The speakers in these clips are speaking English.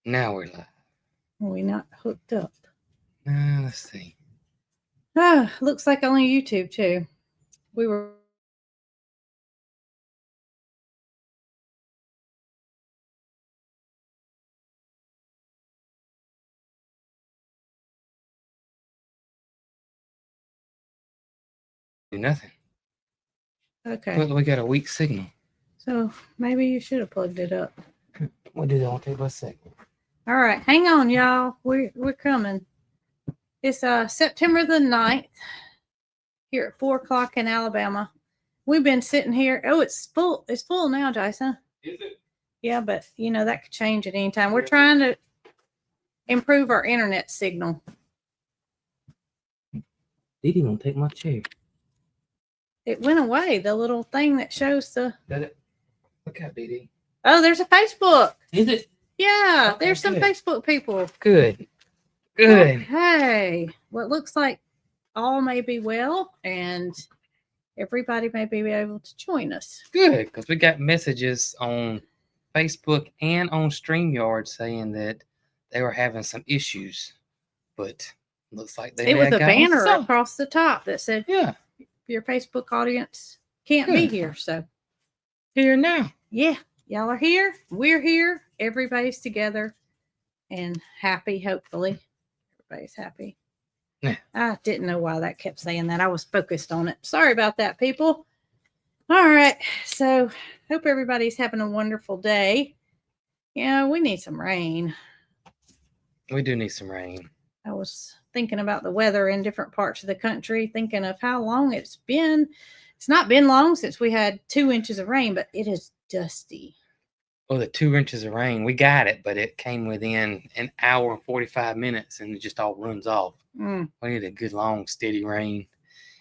Now we're live. We're not hooked up. Let's see. Looks like only YouTube too. We were recording yesterday, but I guess we got some technical difficulties. Can't do nothing. Okay, But we got a weak signal. so maybe you should have plugged it up. We'll do that. I'll take a second. All right, hang on, y'all. We're coming. It's September the 9th here at 4 o'clock in Alabama. We've been sitting here. Oh, it's full. It's full now, Jason. Is it? Yeah, but that could change at any time. We're trying to improve our internet signal. Didi won't take my chair. It went away. The little thing that shows the. Did it? Look out, Didi. Oh, there's a Facebook. Is it? Yeah, Okay, there's some good. Facebook people. Good. Good. Hey, well, it looks like all may be well, and everybody may be able to join us. Good, because we got messages on Facebook and on StreamYard saying that they were having some issues, but looks like they It was a got banner some. across the top that said, Yeah, your Facebook audience can't be Good. here. So, here now. yeah, y'all are here. We're here. Everybody's together and happy, hopefully. Everybody's happy. Yeah. I didn't know why that kept saying that. I was focused on it. Sorry about that, people. All right. So, hope everybody's having a wonderful day. Yeah, we need some rain. We do need some rain. I was thinking about the weather in different parts of the country, thinking of how long it's been. It's not been long since we had 2 inches of rain, but it is dusty. Oh, the 2 inches of rain, we got it, but it came within an hour and 45 minutes and it just all runs off. Mm. We need a good, long, steady rain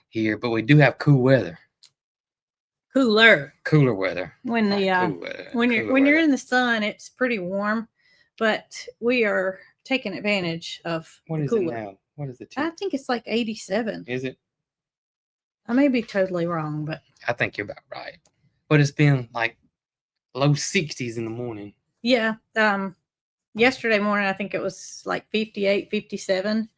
here, but we do have cool weather. Cooler weather. When the cool weather. when Cooler you're weather. in the sun, it's pretty warm, but we are taking advantage of What the is cooler. it now? What is it? I think it's like 87. Is it? I may be totally wrong, but I think you're about right. But it's been like low 60s in the morning. yeah. Yesterday morning, I think it was like 58, 57.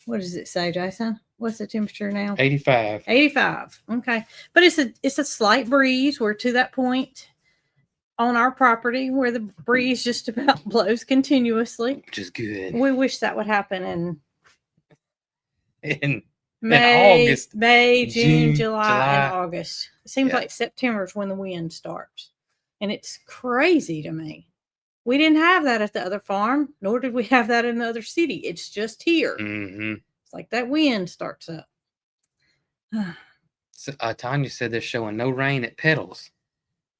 What does it say, Jason? What's the temperature now? 85. 85. Okay. But it's a slight breeze. We're to that point on our property where the breeze just about blows continuously. Which is good. We wish that would happen in May, August. June, July, and August. It seems like September is when the wind starts. And it's crazy to me. We didn't have that at the other farm, nor did we have that in the other city. It's just here. Mm-hmm. It's like that wind starts up. So, Tanya said they're showing no rain at Petals.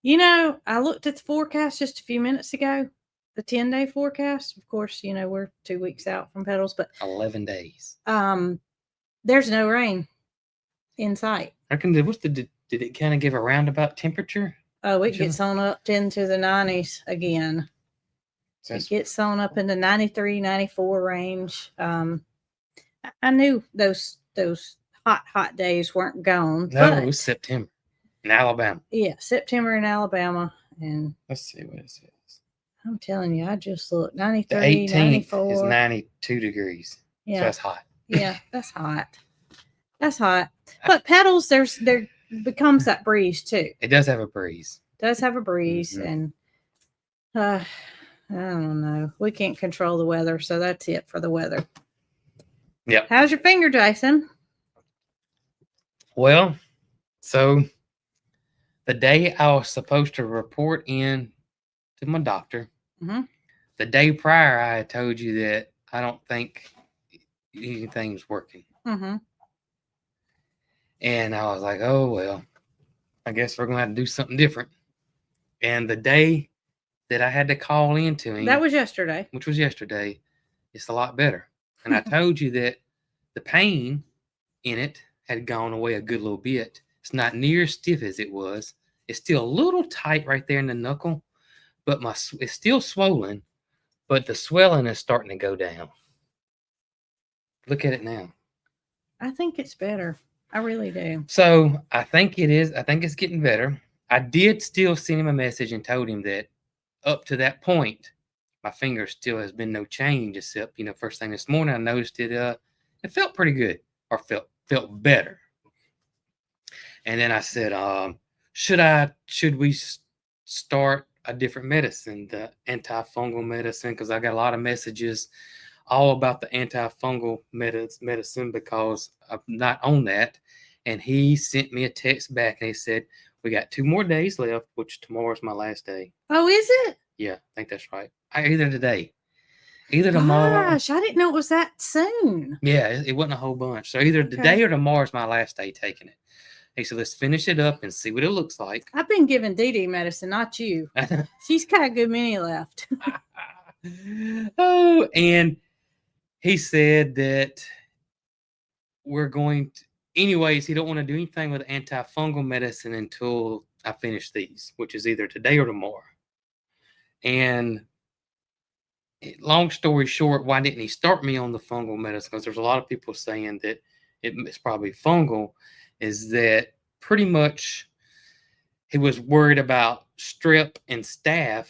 I looked at the forecast just a few minutes ago, the 10-day forecast. Of course, we're 2 weeks out from Petals, but 11 days. There's no rain in sight. Did it kind of give a roundabout temperature? Oh, it gets on up into the 90s again. It gets on up in the 93, 94 range. I knew those hot days weren't gone. No, it was September in Alabama. Yeah, September in Alabama. And let's see what it says. I'm telling you, I just looked. 93, the 18th 94. Is 92 degrees. Yeah. So that's hot. Yeah, that's hot. That's hot. But Petals, there becomes that breeze too. It does have a breeze. Mm-hmm. And I don't know. We can't control the weather, so that's it for the weather. Yeah. How's your finger, Jason? Well, so the day I was supposed to report in to my doctor, mm-hmm. the day prior, I had told you that I don't think anything's working. Mm-hmm. And I was like, oh, well, I guess we're going to have to do something different. And the day that I had to call in to him. That was yesterday. Which was yesterday. It's a lot better. And I told you that the pain in it had gone away a good little bit. It's not near as stiff as it was. It's still a little tight right there in the knuckle. But it's still swollen. But the swelling is starting to go down. Look at it now. I think it's better. I really do. So I think it is. I think it's getting better. I did still send him a message and told him that up to that point, my finger still has been no change, except first thing this morning I noticed it felt pretty good, or felt better. And then I said, should we start a different medicine, the antifungal medicine, because I got a lot of messages all about the antifungal medicine because I'm not on that. And he sent me a text back and he said, we got 2 more days left, which tomorrow's my last day. Oh, is it? Yeah, I think that's right. Either today, either tomorrow. Gosh, I didn't know it was that soon. Yeah, it wasn't a whole bunch. So either today or tomorrow's my last day taking it. He said, let's finish it up and see what it looks like. I've been giving Dee Dee medicine, not you. She's got a good many left. Oh, and he said that we're going to, anyways, he don't want to do anything with antifungal medicine until I finish these, which is either today or tomorrow. And long story short, why didn't he start me on the fungal medicine? Because there's a lot of people saying that it's probably fungal, is that pretty much he was worried about strep and staph,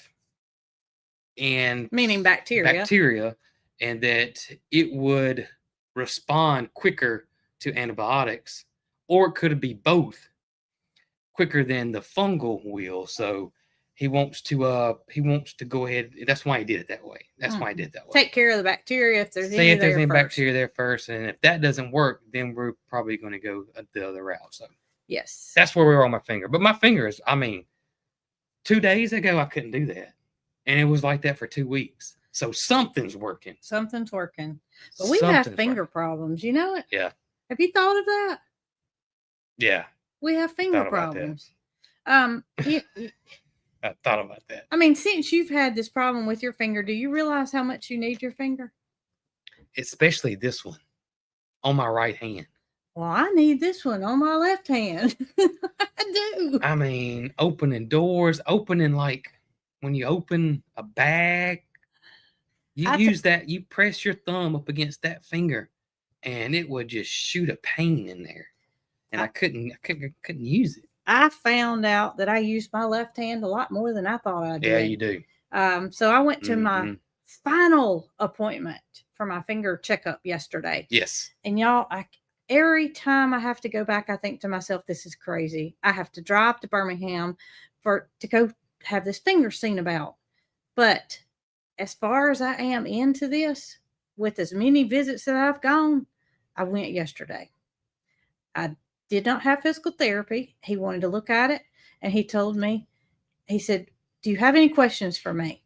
and meaning bacteria, and that it would respond quicker to antibiotics, or it could be both, quicker than the fungal will. So he wants to go ahead. That's why he did it that way. That's why he did it that way. Take care of the bacteria if there's any bacteria there first, and if that doesn't work, then we're probably going to go the other route. So yes, that's where we were on my finger. But my finger is, 2 days ago I couldn't do that, and it was like that for 2 weeks. So something's working. Something's working. But we have finger problems. You know it? Yeah. Have you thought of that? Yeah. We have finger problems. I thought about that. I mean, since you've had this problem with your finger, do you realize how much you need your finger? Especially this one on my right hand. Well, I need this one on my left hand. I do. I mean, opening doors, like when you open a bag, you press your thumb up against that finger and it would just shoot a pain in there. And I couldn't use it. I found out that I use my left hand a lot more than I thought I did. Yeah, you do. So I went to my final appointment for my finger checkup yesterday. Yes. And y'all, every time I have to go back, I think to myself, this is crazy. I have to drive to Birmingham to go have this finger seen about. But as far as I am into this, with as many visits that I've gone, I went yesterday. I did not have physical therapy. He wanted to look at it, and he told me, he said, do you have any questions for me?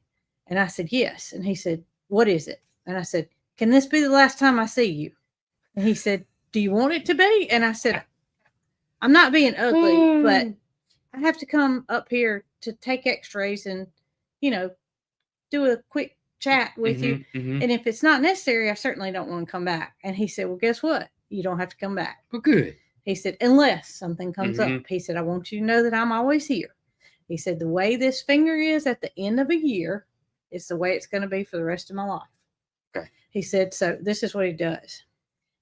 And I said, yes. And he said, what is it? And I said, can this be the last time I see you? And he said, do you want it to be? And I said, I'm not being ugly, but I have to come up here to take x-rays and, do a quick chat with you. Mm-hmm. And if it's not necessary, I certainly don't want to come back. And he said, well, guess what? You don't have to come back. Well, good. He said, unless something comes up. He said, I want you to know that I'm always here. He said, the way this finger is at the end of a year is the way it's going to be for the rest of my life. Okay. He said, so this is what he does.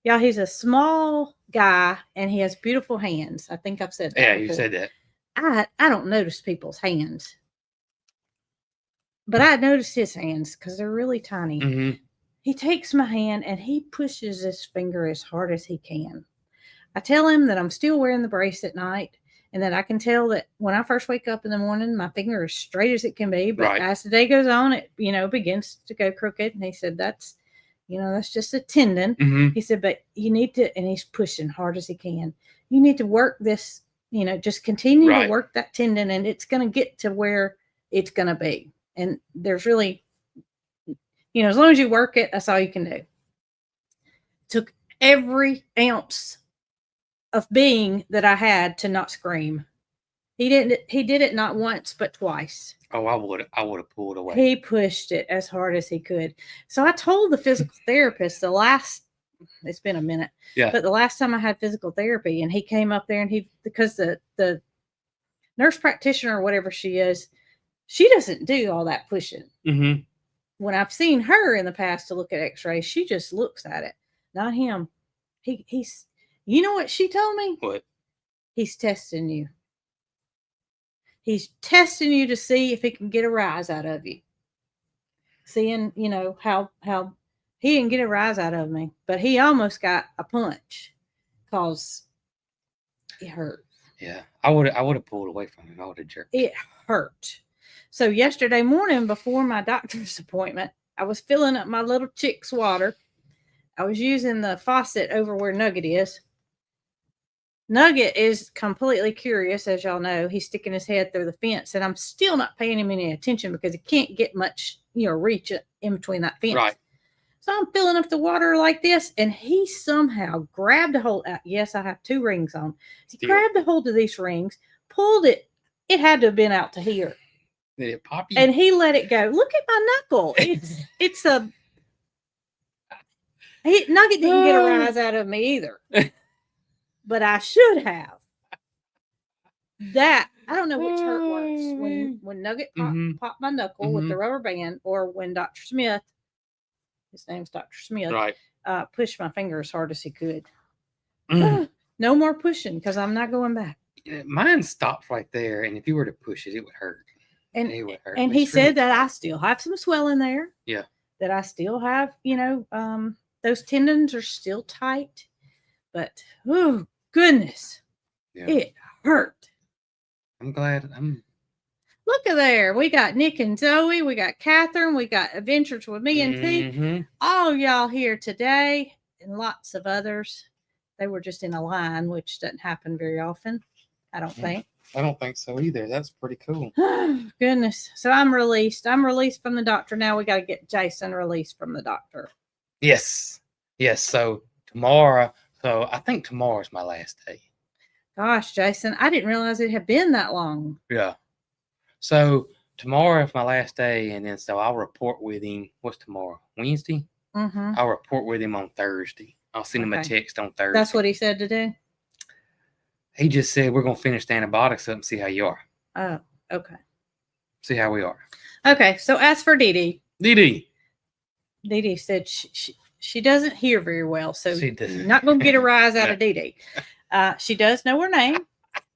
Yeah, he's a small guy and he has beautiful hands. I think I've said that. Yeah, before. you said that. I don't notice people's hands. But I noticed his hands because they're really tiny. Mm-hmm. He takes my hand and he pushes his finger as hard as he can. I tell him that I'm still wearing the brace at night and that I can tell that when I first wake up in the morning, my finger is straight as it can be. But as the day goes on, it, begins to go crooked. And he said, that's just a tendon. Mm-hmm. He said, but you need to, and he's pushing hard as he can. You need to work this, just continue to work that tendon and it's going to get to where it's going to be. And there's really, as long as you work it, that's all you can do. Took every ounce of being that I had to not scream. He did it not once, but twice. Oh, I would have pulled away. He pushed it as hard as he could. So I told the physical therapist it's been a minute, but the last time I had physical therapy and he came up there and because the nurse practitioner or whatever she is, she doesn't do all that pushing. Mm-hmm. When I've seen her in the past to look at x-rays, she just looks at it. Not him. He's, you know what she told me? What? He's testing you. He's testing you to see if he can get a rise out of you. seeing, how he didn't get a rise out of me, but he almost got a punch because it hurt. Yeah, I would have pulled away from him. I would have jerked. It hurt. So yesterday morning before my doctor's appointment, I was filling up my little chick's water. I was using the faucet over where Nugget is. Nugget is completely curious, as y'all know. He's sticking his head through the fence, and I'm still not paying him any attention because he can't get much, reach in between that fence. Right. So I'm filling up the water like this, and he somehow grabbed a hold. Yes, I have 2 rings on. He grabbed a hold of these rings, pulled it. It had to have been out to here. Did it pop you? And he let it go. Look at my knuckle. It's a. Nugget didn't get a rise out of me either, but I should have. That I don't know which hurt worse, when Nugget popped my knuckle with the rubber band, or when Dr. Smith. His name's Dr. Smith. Right. Pushed my finger as hard as he could. No more pushing because I'm not going back. Mine stopped right there, and if you were to push it, it would hurt. And it would hurt. And he said that I still have some swelling there. Yeah. That I still have, those tendons are still tight. But oh goodness, it hurt. I'm glad. Look at there. We got Nick and Zoe. We got Catherine. We got Adventures with Me and T. All y'all here today, and lots of others. They were just in a line, which doesn't happen very often, I don't think. I don't think so either. That's pretty cool. Goodness. So I'm released. I'm released from the doctor. Now we got to get Jason released from the doctor. Yes. So tomorrow. So I think tomorrow's my last day. Gosh, Jason, I didn't realize it had been that long. Yeah. So tomorrow is my last day, and then so I'll report with him. What's tomorrow? Wednesday? I'll report with him on Thursday. I'll send him a text on Thursday. That's what he said to do? He just said we're going to finish the antibiotics up and see how you are. Oh, okay. See how we are. Okay, so as for Dee Dee said she doesn't hear very well, so you're not going to get a rise out of Dee. She does know her name,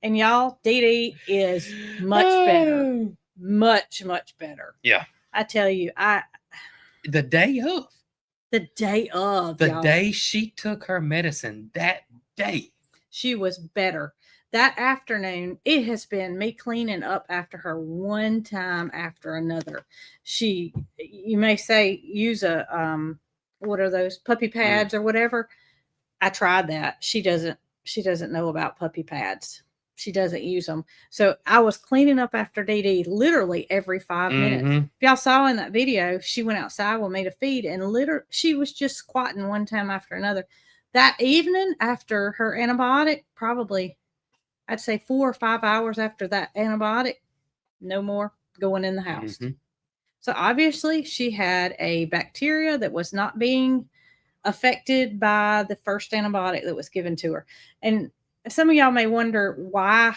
and y'all, Dee is much better. Much, much better. Yeah. I tell you, the day of. The day she took her medicine, that day. She was better. That afternoon, it has been me cleaning up after her one time after another. You may say, use a, what are those, puppy pads or whatever. I tried that. She doesn't know about puppy pads. She doesn't use them. So I was cleaning up after Dee literally every 5 minutes. If y'all saw in that video, she went outside with me to feed, and she was just squatting one time after another. That evening after her antibiotic, probably I'd say 4 or 5 hours after that antibiotic, no more going in the house. So obviously she had a bacteria that was not being affected by the first antibiotic that was given to her. And some of y'all may wonder why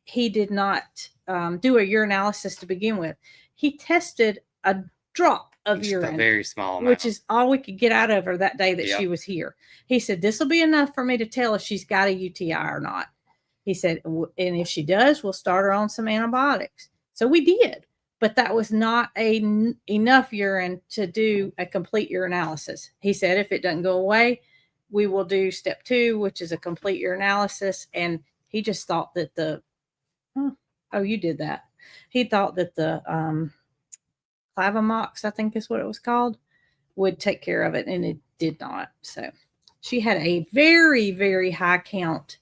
he did not do a urinalysis to begin with. He tested a drop of urine, a very small amount, which is all we could get out of her that day that she was here. He said, this will be enough for me to tell if she's got a UTI or not. He said, and if she does, we'll start her on some antibiotics. So we did, but that was not enough urine to do a complete urinalysis. He said, if it doesn't go away, we will do step 2, which is a complete urinalysis. And he just thought that you did that. He thought that the Clavamox, I think is what it was called, would take care of it, and it did not. So she had a very, very high count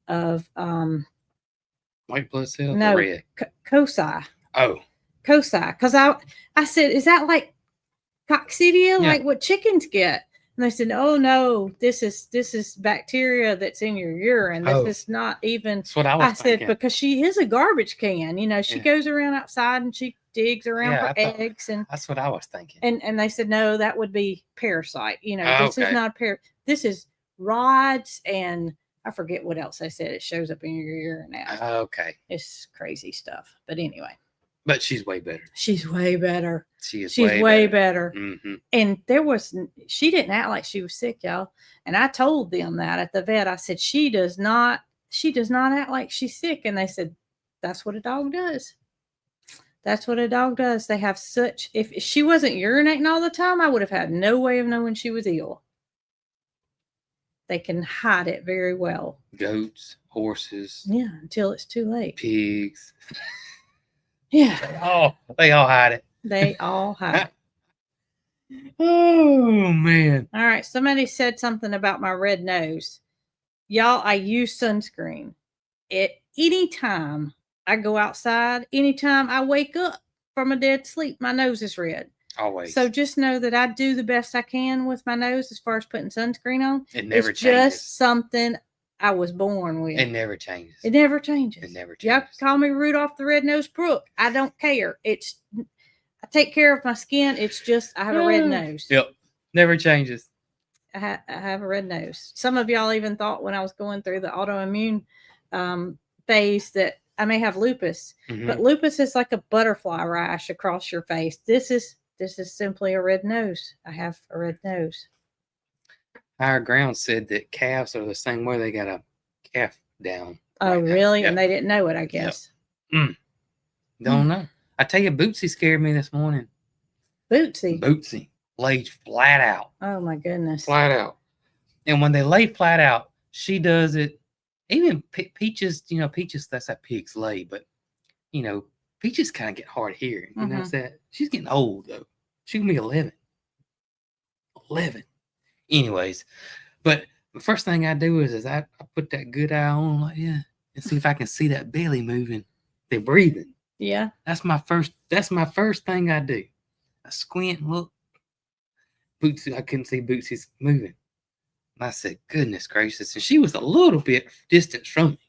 of white blood cells. No, red COSI. Oh, COSI. Because I said, is that like coccidia, like what chickens get? And they said, oh no, this is bacteria that's in your urine. This is not even. That's what I said, because she is a garbage can. She goes around outside and she digs around for eggs, and that's what I was thinking. And they said, no, that would be parasite. This is not this is rods, and I forget what else they said. It shows up in your urine now. Okay. It's crazy stuff. But anyway. But she's way better. She's way better. She's way better. And she didn't act like she was sick, y'all. And I told them that at the vet. I said, she does not act like she's sick. And they said, that's what a dog does. That's what a dog does. They have such. If she wasn't urinating all the time, I would have had no way of knowing she was ill. They can hide it very well. Goats, horses. Yeah, until it's too late. Pigs. Yeah. They all hide it. They all hide it. Oh, man. All right. Somebody said something about my red nose. Y'all, I use sunscreen. At any time I go outside, anytime I wake up from a dead sleep, my nose is red. Always. So just know that I do the best I can with my nose as far as putting sunscreen on. It never it's changes. Just something I was born with. It never changes. It never changes. It never changes. Y'all can call me Rudolph the Red-Nosed Brook. I don't care. I take care of my skin. It's just I have a red nose. Yep. Never changes. I have a red nose. Some of y'all even thought when I was going through the autoimmune phase that I may have lupus. Mm-hmm. But lupus is like a butterfly rash across your face. This is simply a red nose. I have a red nose. Our ground said that calves are the same way. They got a calf down. Oh, really? Yep. And they didn't know it, I guess. Yep. Don't know. I tell you, Bootsy scared me this morning. Bootsy laid flat out. Oh, my goodness. Flat out. And when they lay flat out, she does it. Even Peaches, Peaches, that's how pigs lay. But, Peaches kind of get hard of hearing. You know that? She's getting old, though. She's going to be 11. 11. Anyways, but the first thing I do is I put that good eye on, like, yeah, and see if I can see that belly moving. They're breathing. Yeah. That's my first thing I do. I squint and look. Bootsy, I couldn't see Bootsy's moving. And I said, goodness gracious. And she was a little bit distant from me.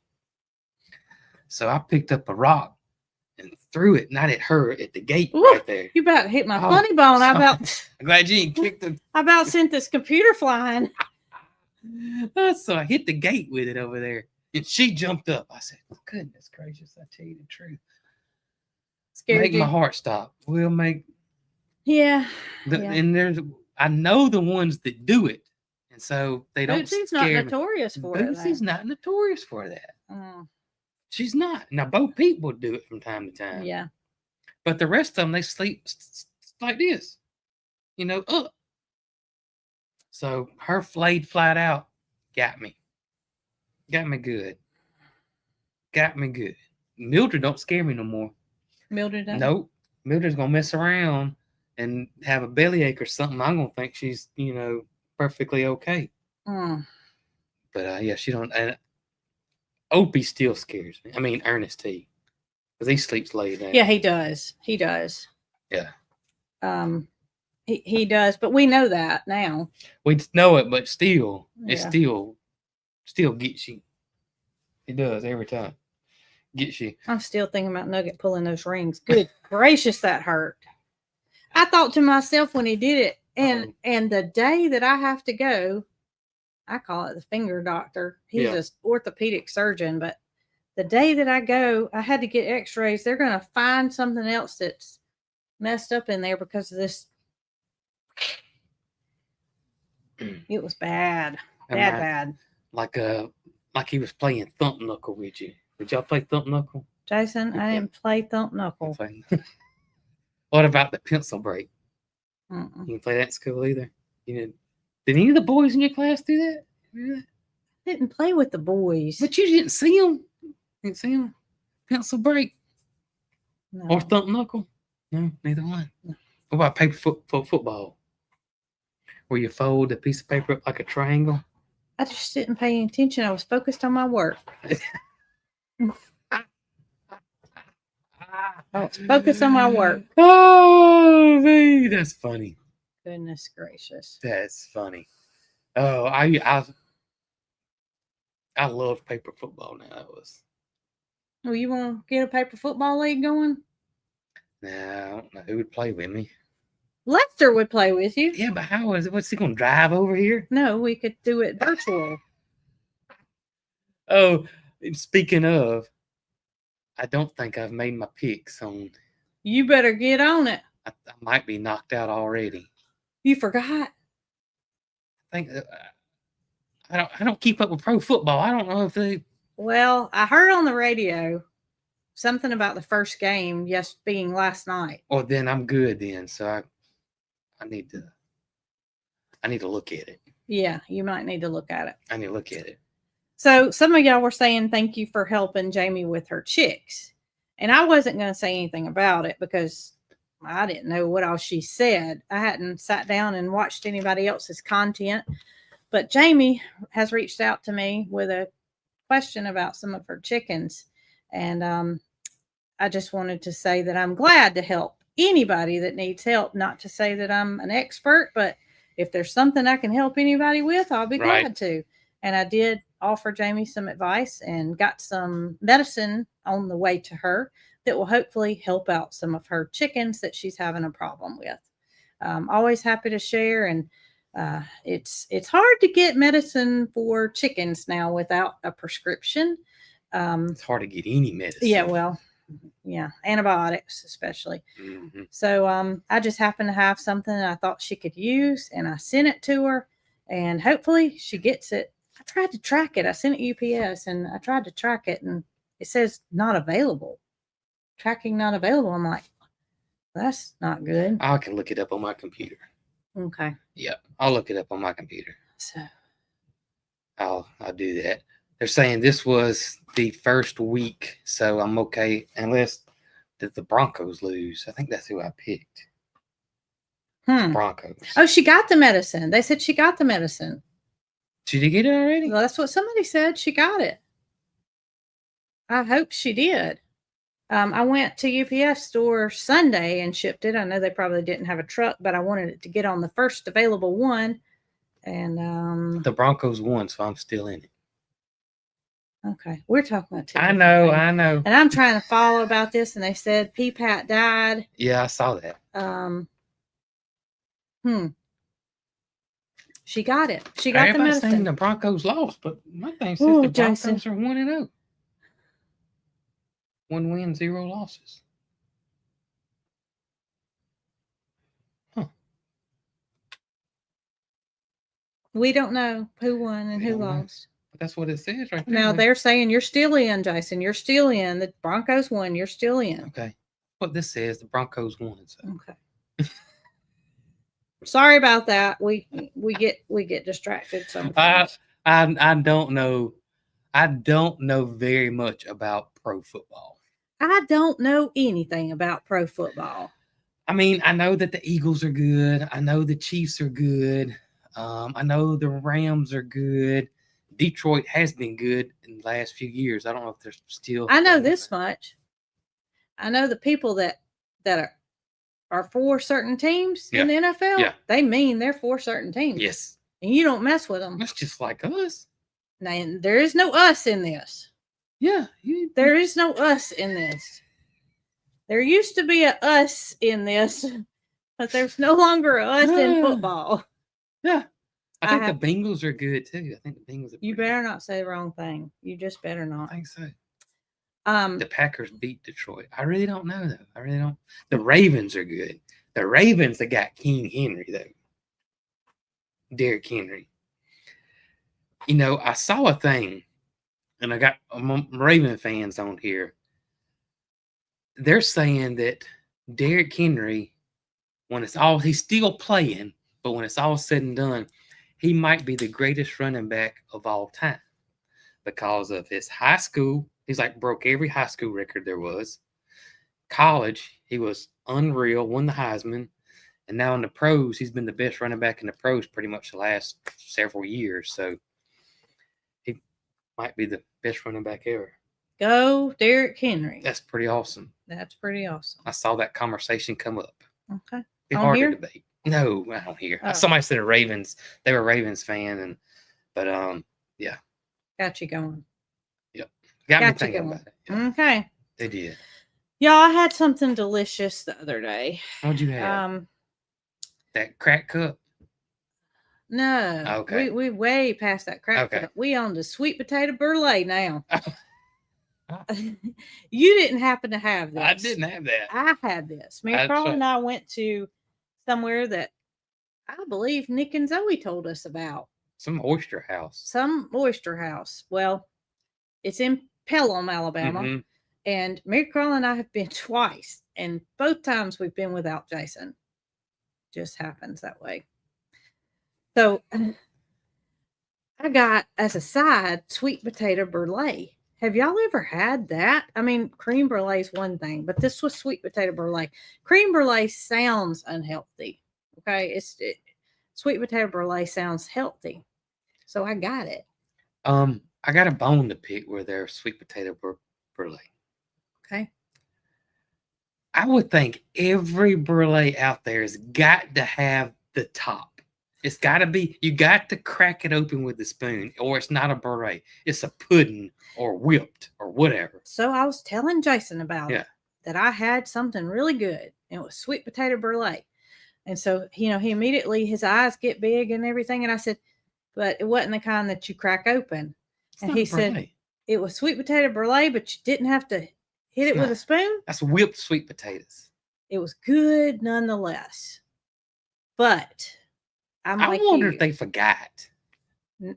So I picked up a rock and threw it, not at her, at the gate. Ooh, right there. You about hit my funny bone. I'm glad you didn't kick the... I about sent this computer flying. So I hit the gate with it over there. And she jumped up. I said, goodness gracious, I tell you the truth. Make my heart stop. We'll make... Yeah. And I know the ones that do it. And so they don't Bootsy's not notorious for it. Bootsy's not notorious for that. She's not. Now, both people do it from time to time. Yeah. But the rest of them, they sleep like this. Up. So her laid flat out got me. Got me good. Mildred don't scare me no more. Mildred doesn't? Nope. Mildred's going to mess around and have a bellyache or something. I'm going to think she's, perfectly okay. But yeah, she don't. And Opie still scares me. I mean, Ernest T. Because he sleeps laid down. Yeah, he does. Yeah. He does, but we know that now. We know it, but still, it still gets you. It does every time. Gets you. I'm still thinking about Nugget pulling those rings. Good gracious, that hurt. I thought to myself when he did it, and the day that I have to go, I call it the finger doctor. He's an orthopedic surgeon, but the day that I go, I had to get x-rays. They're going to find something else that's messed up in there because of this. It was bad. Bad. Like he was playing Thump Knuckle with you. Did y'all play Thump Knuckle? Jason, I didn't play Thump Knuckle. What about the pencil break? You didn't play that in school either? Did any of the boys in your class do that? I didn't play with the boys. But you didn't see them? Didn't see them? Pencil break? No. Or Thump Knuckle? No, neither one. No. What about paper football? Where you fold a piece of paper up like a triangle? I just didn't pay any attention. I was focused on my work. Focus on my work. Oh, man, that's funny. Goodness gracious. That's funny. Oh, I love paper football now. Well, you want to get a paper football league going? Nah, I don't know who would play with me. Lester would play with you. Yeah, but how is it? What's he going to drive over here? No, we could do it virtual. Oh, speaking of, I don't think I've made my picks on. You better get on it. I might be knocked out already. You forgot. I think I don't keep up with pro football. I don't know if they. Well, I heard on the radio something about the first game, yes, being last night. Well, then I'm good then. So I need to look at it. Yeah, you might need to look at it. I need to look at it. So some of y'all were saying thank you for helping Jamie with her chicks. And I wasn't going to say anything about it because I didn't know what all she said. I hadn't sat down and watched anybody else's content. But Jamie has reached out to me with a question about some of her chickens. And I just wanted to say that I'm glad to help anybody that needs help. Not to say that I'm an expert, but if there's something I can help anybody with, I'll be glad to. And I did offer Jamie some advice and got some medicine on the way to her that will hopefully help out some of her chickens that she's having a problem with. Always happy to share. And it's hard to get medicine for chickens now without a prescription. It's hard to get any medicine. Yeah, well, yeah, antibiotics especially. Mm-hmm. So I just happened to have something I thought she could use, and I sent it to her, and hopefully she gets it. I tried to track it. I sent it UPS, and I tried to track it, and it says not available. Tracking not available. I'm like, that's not good. I can look it up on my computer. Okay. Yep, I'll look it up on my computer. So I'll do that. They're saying this was the first week, so I'm okay unless the Broncos lose. I think that's who I picked. Broncos. Oh, she got the medicine. They said she got the medicine. Did you get it already? Well, that's what somebody said. She got it. I hope she did. I went to UPS store Sunday and shipped it. I know they probably didn't have a truck, but I wanted it to get on the first available one. And the Broncos won, so I'm still in it. Okay, we're talking about. I know. And I'm trying to follow about this, and they said P-Pat died. Yeah, I saw that. She got it. She got the medicine. Saying the Broncos lost, but my thing says the Broncos are 1-0. 1 win, 0 losses. Huh. We don't know who won and who lost. But that's what it says right there. Now they're saying you're still in, Jason. You're still in. The Broncos won. You're still in. Okay. What this says, the Broncos won. So. Okay. Sorry about that. We get distracted sometimes. I don't know. I don't know very much about pro football. I don't know anything about pro football. I mean, I know that the Eagles are good. I know the Chiefs are good. I know the Rams are good. Detroit has been good in the last few years. I don't know if they're still. I know this much. I know the people that are for certain teams in the NFL. Yeah. They mean they're for certain teams. Yes. And you don't mess with them. That's just like us. Now, there is no us in this. Yeah. There is no us in this. There used to be a us in this, but there's no longer a us in football. Yeah. I think the Bengals are good too. I think the Bengals are You better not say the wrong thing. You just better not. I think so. The Packers beat Detroit. I really don't know though. I really don't. The Ravens are good. The Ravens that got King Henry though. Derrick Henry. You know, I saw a thing, and I got Raven fans on here. They're saying that Derrick Henry, when it's all, he's still playing, but when it's all said and done, he might be the greatest running back of all time because of his high school. He's like broke every high school record there was. College, he was unreal, won the Heisman. And now in the pros, he's been the best running back in the pros pretty much the last several years. So he might be the best running back ever. Go Derrick Henry. That's pretty awesome. That's pretty awesome. I saw that conversation come up. Okay. It's hard to debate. No, I don't hear. Oh. Somebody said Ravens. They were a Ravens fan, but yeah. Got you going. Yep. Got me thinking about it. Yeah. Okay. They did. Y'all, I had something delicious the other day. What'd you have? That crack cup? No. Okay. We way past that crack cup. We on the sweet potato brulee now. You didn't happen to have this. I didn't have that. I had this. Me and Carl and I went to somewhere that I believe Nick and Zoe told us about. Some oyster house. Well, it's in Pelham, Alabama. Mm-hmm. And Mary Carl and I have been twice, and both times we've been without Jason. Just happens that way. So I got, as a side, sweet potato brulee. Have y'all ever had that? I mean, cream brulee is one thing, but this was sweet potato brulee. Cream brulee sounds unhealthy. Okay, sweet potato brulee sounds healthy, so I got it. I got a bone to pick with their sweet potato brulee. Okay. I would think every brulee out there has got to have the top. It's got to be, you got to crack it open with a spoon, or it's not a brulee. It's a pudding or whipped or whatever. So I was telling Jason about it, that I had something really good, and it was sweet potato brulee. And so, he immediately, his eyes get big and everything. And I said, but it wasn't the kind that you crack open. And he said, it was sweet potato brulee, but you didn't have to hit it with a spoon. That's whipped sweet potatoes. It was good nonetheless. But I wonder if they forgot.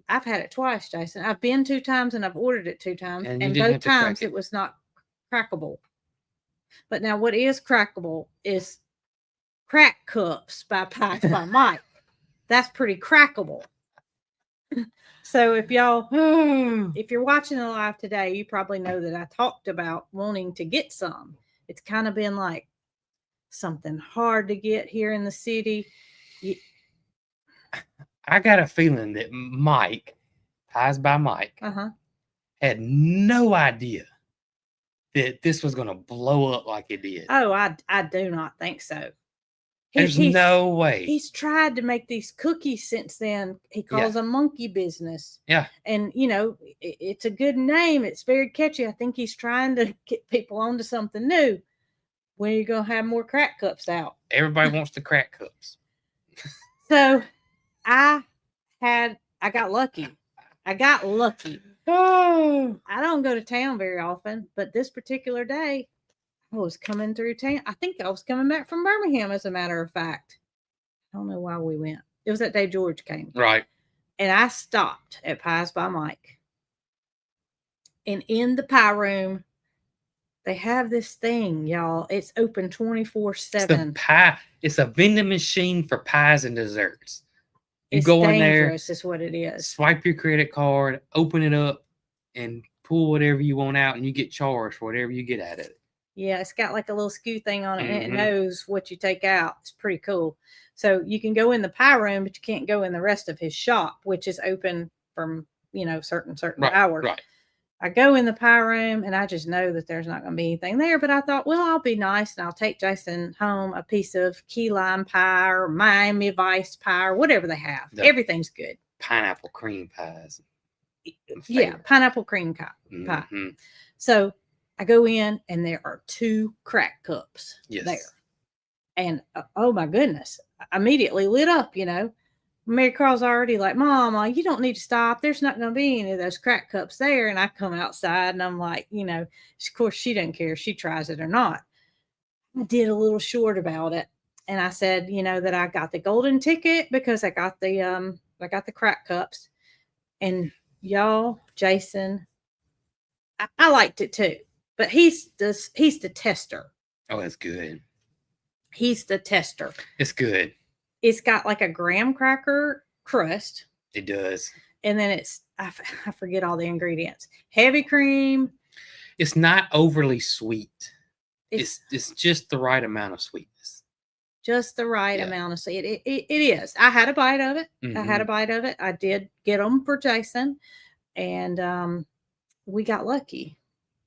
I've had it twice, Jason. I've been 2 times and I've ordered it 2 times. And both times it was not crackable. But now what is crackable is Crack Cups by Pies by Mike. That's pretty crackable. So if you're watching the live today, you probably know that I talked about wanting to get some. It's kind of been like something hard to get here in the city. I got a feeling that Mike, Pies by Mike, had no idea that this was going to blow up like it did. Oh, I do not think so. There's no way. He's tried to make these cookies since then. He calls them Monkey Business. Yeah. And, it's a good name. It's very catchy. I think he's trying to get people onto something new. When are you going to have more crack cups out? Everybody wants the crack cups. So I got lucky. Oh. I don't go to town very often, but this particular day, I was coming through town. I think I was coming back from Birmingham, as a matter of fact. I don't know why we went. It was that day George came. Right. And I stopped at Pies by Mike. And in the pie room, they have this thing, y'all. It's open 24/7. It's a vending machine for pies and desserts. You go in there. Is what it is. Swipe your credit card, open it up, and pull whatever you want out, and you get charged for whatever you get out of it. Yeah, it's got like a little skew thing on it, and it knows what you take out. It's pretty cool. So you can go in the pie room, but you can't go in the rest of his shop, which is open from, certain hours. Right. I go in the pie room, and I just know that there's not going to be anything there. But I thought, well, I'll be nice, and I'll take Jason home a piece of key lime pie or Miami Vice pie or whatever they have. Everything's good. Pineapple cream pies. Yeah, pineapple cream pie. Mm-hmm. So I go in, and there are 2 crack cups there. And oh my goodness, I immediately lit up, Mary Carl's already like, Mama, you don't need to stop. There's not going to be any of those crack cups there. And I come outside, and I'm like, of course she doesn't care if she tries it or not. I did a little short about it. And I said, that I got the golden ticket because I got the crack cups. And y'all, Jason, I liked it too. But he's the tester. Oh, that's good. He's the tester. It's good. It's got like a graham cracker crust. It does. And then I forget all the ingredients. Heavy cream. It's not overly sweet. It's just the right amount of sweetness. Just the right amount of sweet. It is. I had a bite of it. Mm-hmm. I did get them for Jason. And we got lucky.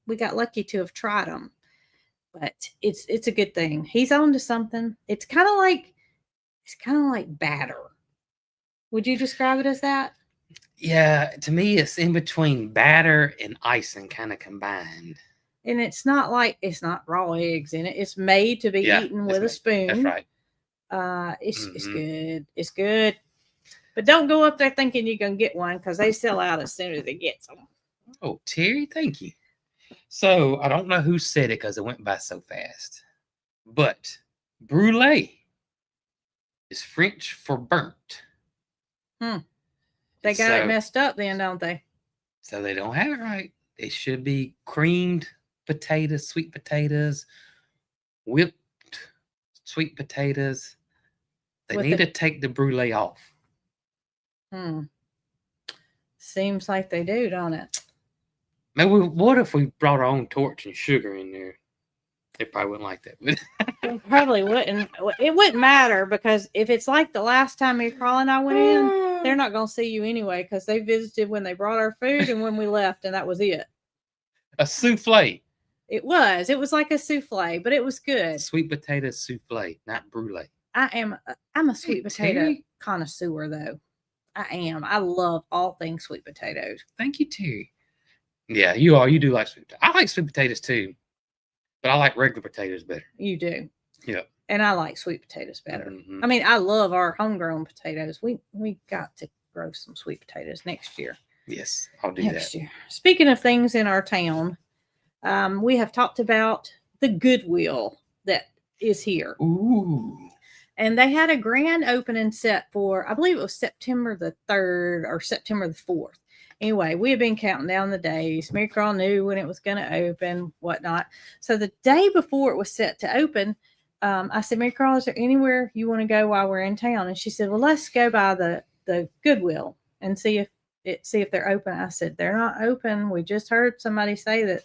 We got lucky to have tried them. But it's a good thing. He's on to something. It's kind of like batter. Would you describe it as that? Yeah, to me, it's in between batter and icing kind of combined. And it's not raw eggs in it. It's made to be eaten with a spoon. That's right. It's good. It's good. But don't go up there thinking you're going to get one, because they sell out as soon as they get some. Oh, Terry, thank you. So I don't know who said it because it went by so fast. But brulee is French for burnt. They got it messed up then, don't they? So they don't have it right. It should be creamed potatoes, sweet potatoes, whipped sweet potatoes. They With need to it. take the brulee off. Seems like they do, don't it? Maybe what if we brought our own torch and sugar in there? They probably wouldn't like that. It probably wouldn't. It wouldn't matter because if it's like the last time me, Carl and I went in, they're not going to see you anyway because they visited when they brought our food and when we left, and that was it. A souffle. It was like a souffle, but it was good. Sweet potato souffle, not brulee. I'm a sweet potato connoisseur though. I am. I love all things sweet potatoes. Thank you, Terry. Yeah, you are. You do like sweet potatoes. I like sweet potatoes too, but I like regular potatoes better. You do. Yeah. And I like sweet potatoes better. Mm-hmm. I mean, I love our homegrown potatoes. We got to grow some sweet potatoes next year. Yes, I'll do Next that. year. Speaking of things in our town, we have talked about the Goodwill that is here. Ooh. And they had a grand opening set for, I believe it was September the 3rd or September the 4th. Anyway, we had been counting down the days. Mary Carl knew when it was going to open, whatnot. So the day before it was set to open, I said, Mary Carl, is there anywhere you want to go while we're in town? And she said, well, let's go by the Goodwill and see if they're open. I said, they're not open. We just heard somebody say that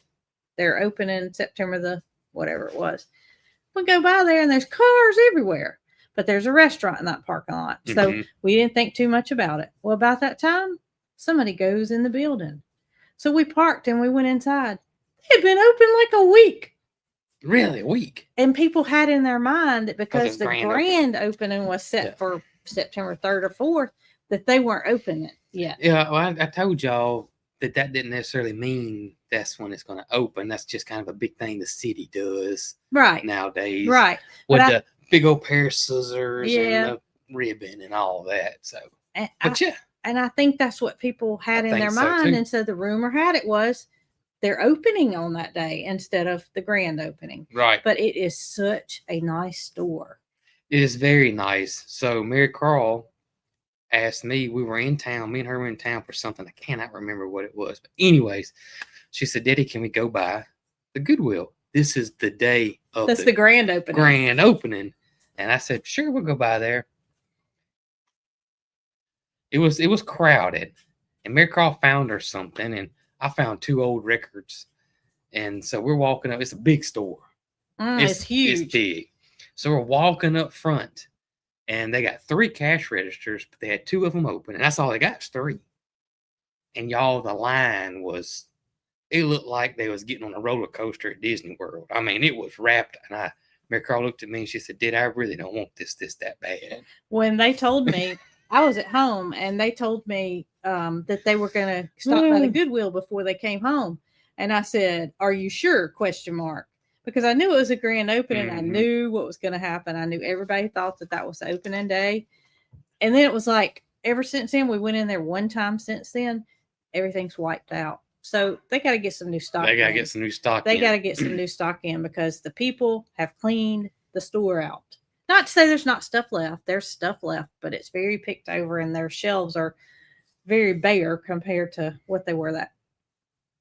they're open in September the whatever it was. We go by there and there's cars everywhere, but there's a restaurant in that parking lot. So we didn't think too much about it. Well, about that time, somebody goes in the building. So we parked and we went inside. They had been open like a week. Really, a week? And people had in their mind that because the grand opening was set for September 3rd or 4th, that they weren't open yet. Yeah, well, I told y'all that didn't necessarily mean that's when it's going to open. That's just kind of a big thing the city does nowadays. Right. With the big old pair of scissors and the ribbon and all that. So, and I think that's what people had in their mind. And so the rumor had it was they're opening on that day instead of the grand opening. Right. But it is such a nice store. It is very nice. So Mary Carl asked me, we were in town, me and her were in town for something. I cannot remember what it was. But anyways, she said, Daddy, can we go by the Goodwill? This is the day of the grand opening. And I said, sure, we'll go by there. It was crowded. And Mary Carl found her something, and I found 2 old records. And so we're walking up. It's a big store. It's huge. It's big. So we're walking up front. And they got 3 cash registers, but they had 2 of them open. And that's all they got is 3. And y'all, the line was, it looked like they was getting on a roller coaster at Disney World. I mean, it was wrapped. And Mary Carl looked at me and she said, Did I really don't want this that bad. When they told me, I was at home and they told me that they were going to stop by the Goodwill before they came home. And I said, are you sure? ? Because I knew it was a grand opening. I knew what was going to happen. I knew everybody thought that was the opening day. And then it was like, ever since then, we went in there one time since then, everything's wiped out. So they got to get some new stock in. They got to get some new stock in. They got to get some new stock in because the people have cleaned the store out. Not to say there's not stuff left. There's stuff left, but it's very picked over and their shelves are very bare compared to what they were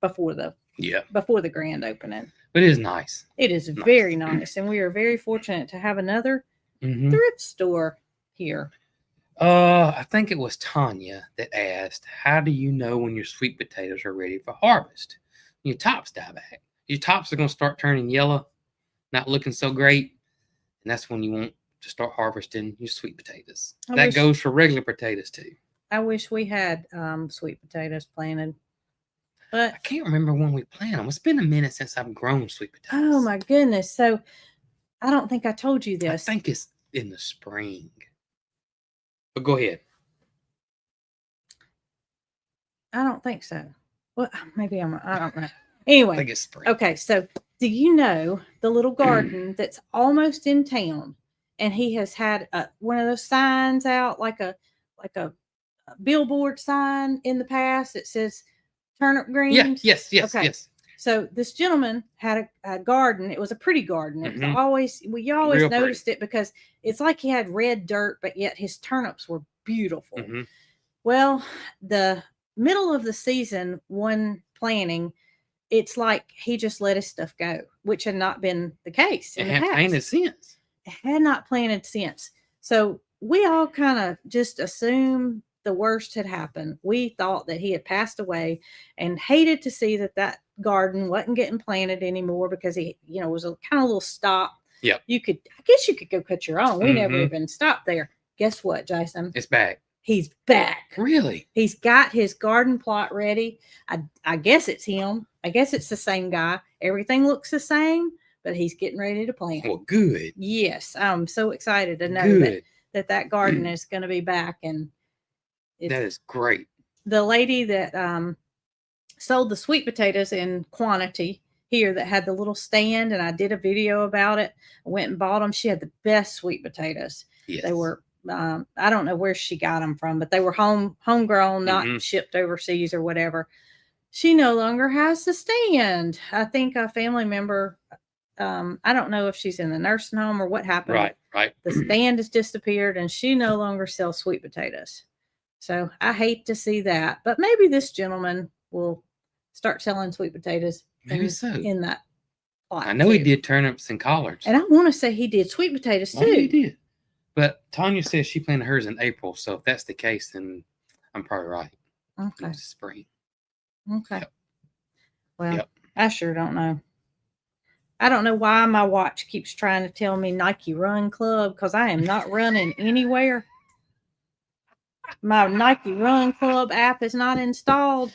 before the grand opening. But it is nice. It is very nice. And we are very fortunate to have another thrift store here. I think it was Tanya that asked, how do you know when your sweet potatoes are ready for harvest? Your tops die back. Your tops are going to start turning yellow, not looking so great. And that's when you want to start harvesting your sweet potatoes. That goes for regular potatoes too. I wish we had sweet potatoes planted. But I can't remember when we planted them. It's been a minute since I've grown sweet potatoes. Oh my goodness. So I don't think I told you this. I think it's in the spring. But go ahead. I don't think so. Well, maybe I don't know. Anyway. I think it's spring. Okay. So do you know the little garden that's almost in town? And he has had one of those signs out, like a billboard sign in the past that says turnip greens. Yes. Okay. Yes. So this gentleman had a garden. It was a pretty garden. It was you always Real noticed pretty. it because it's like he had red dirt, but yet his turnips were beautiful. Well, the middle of the season, one planting, it's like he just let his stuff go, which had not been the case It in the hadn't past. painted since. It had not planted since. So we all kind of just assumed the worst had happened. We thought that he had passed away and hated to see that garden wasn't getting planted anymore because he, was a kind of little stop. Yep. I guess you could go cut your own. We never Mhm. even stopped there. Guess what, Jason? It's back. He's back. Really? He's got his garden plot ready. I guess it's him. I guess it's the same guy. Everything looks the same, but he's getting ready to plant. Well, good. Yes, I'm so excited to know Good. that garden is going to be back, and That is great. the lady that sold the sweet potatoes in quantity here that had the little stand, and I did a video about it. I went and bought them. She had the best sweet potatoes. Yes. They were I don't know where she got them from, but they were homegrown, not shipped overseas or whatever. She no longer has the stand. I think a family member, I don't know if she's in the nursing home or what happened. Right. The stand has disappeared and she no longer sells sweet potatoes. So I hate to see that, but maybe this gentleman will start selling sweet potatoes. Maybe so. In that plot. I know he did turnips and collards. And I want to say he did sweet potatoes too. He did. But Tanya says she planted hers in April, so if that's the case, then I'm probably right. Okay. It's spring. Okay. Yep. Well, I sure don't know. I don't know why my watch keeps trying to tell me Nike Run Club because I am not running anywhere. My Nike Run Club app is not installed.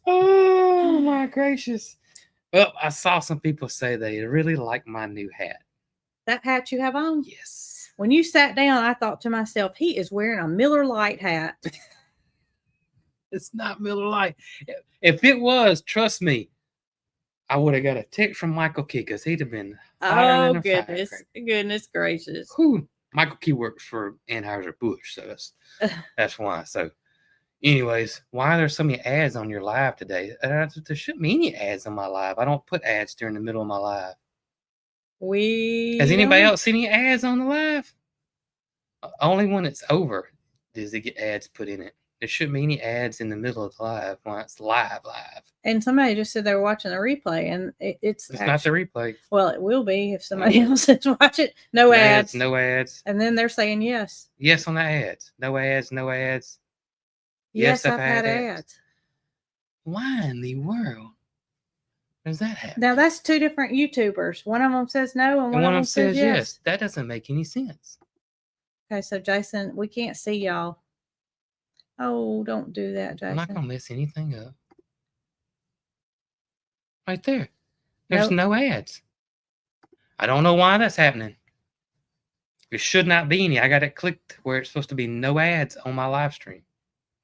Oh my gracious. Well, I saw some people say they really like my new hat. That hat you have on? Yes. When you sat down, I thought to myself, he is wearing a Miller Lite hat. It's not Miller Lite. If it was, trust me, I would have got a tick from Michael Key because he'd have been hotter than a goodness gracious. Whew. Michael Key works for Anheuser-Busch, so that's why. So, anyways, why are there so many ads on your live today? There shouldn't be any ads on my live. I don't put ads during the middle of my live. Has anybody else seen any ads on the live? Only when it's over does it get ads put in it. There shouldn't be any ads in the middle of the live when it's live. And somebody just said they were watching the replay, and it's actually not the replay. Well, it will be if somebody else is watching. No ads. No ads. And then they're saying yes. Yes on the ads. No ads. No ads. Yes, I've had ads. Why in the world does that happen? Now, that's two different YouTubers. One of them says no, and one of them says yes. That doesn't make any sense. Okay, so Jason, we can't see y'all. Oh, don't do that, Jason. I'm not going to mess anything up. Right there. There's no ads. I don't know why that's happening. There should not be any. I got it clicked where it's supposed to be no ads on my live stream.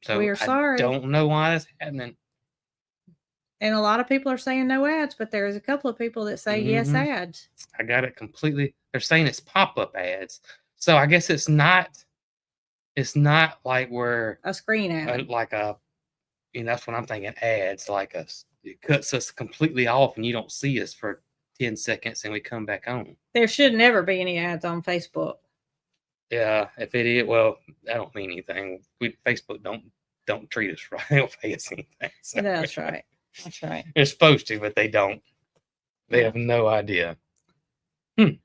So we are sorry. I don't know why that's happening. And a lot of people are saying no ads, but there's a couple of people that say yes ads. I got it completely. They're saying it's pop-up ads. So I guess it's not like we're a screen ad. That's what I'm thinking. Ads it cuts us completely off and you don't see us for 10 seconds and we come back on. There should never be any ads on Facebook. Yeah, if it is, well, that don't mean anything. Facebook don't treat us right. They don't pay us anything. So. That's right. That's right. They're supposed to, but they don't. They have no idea. That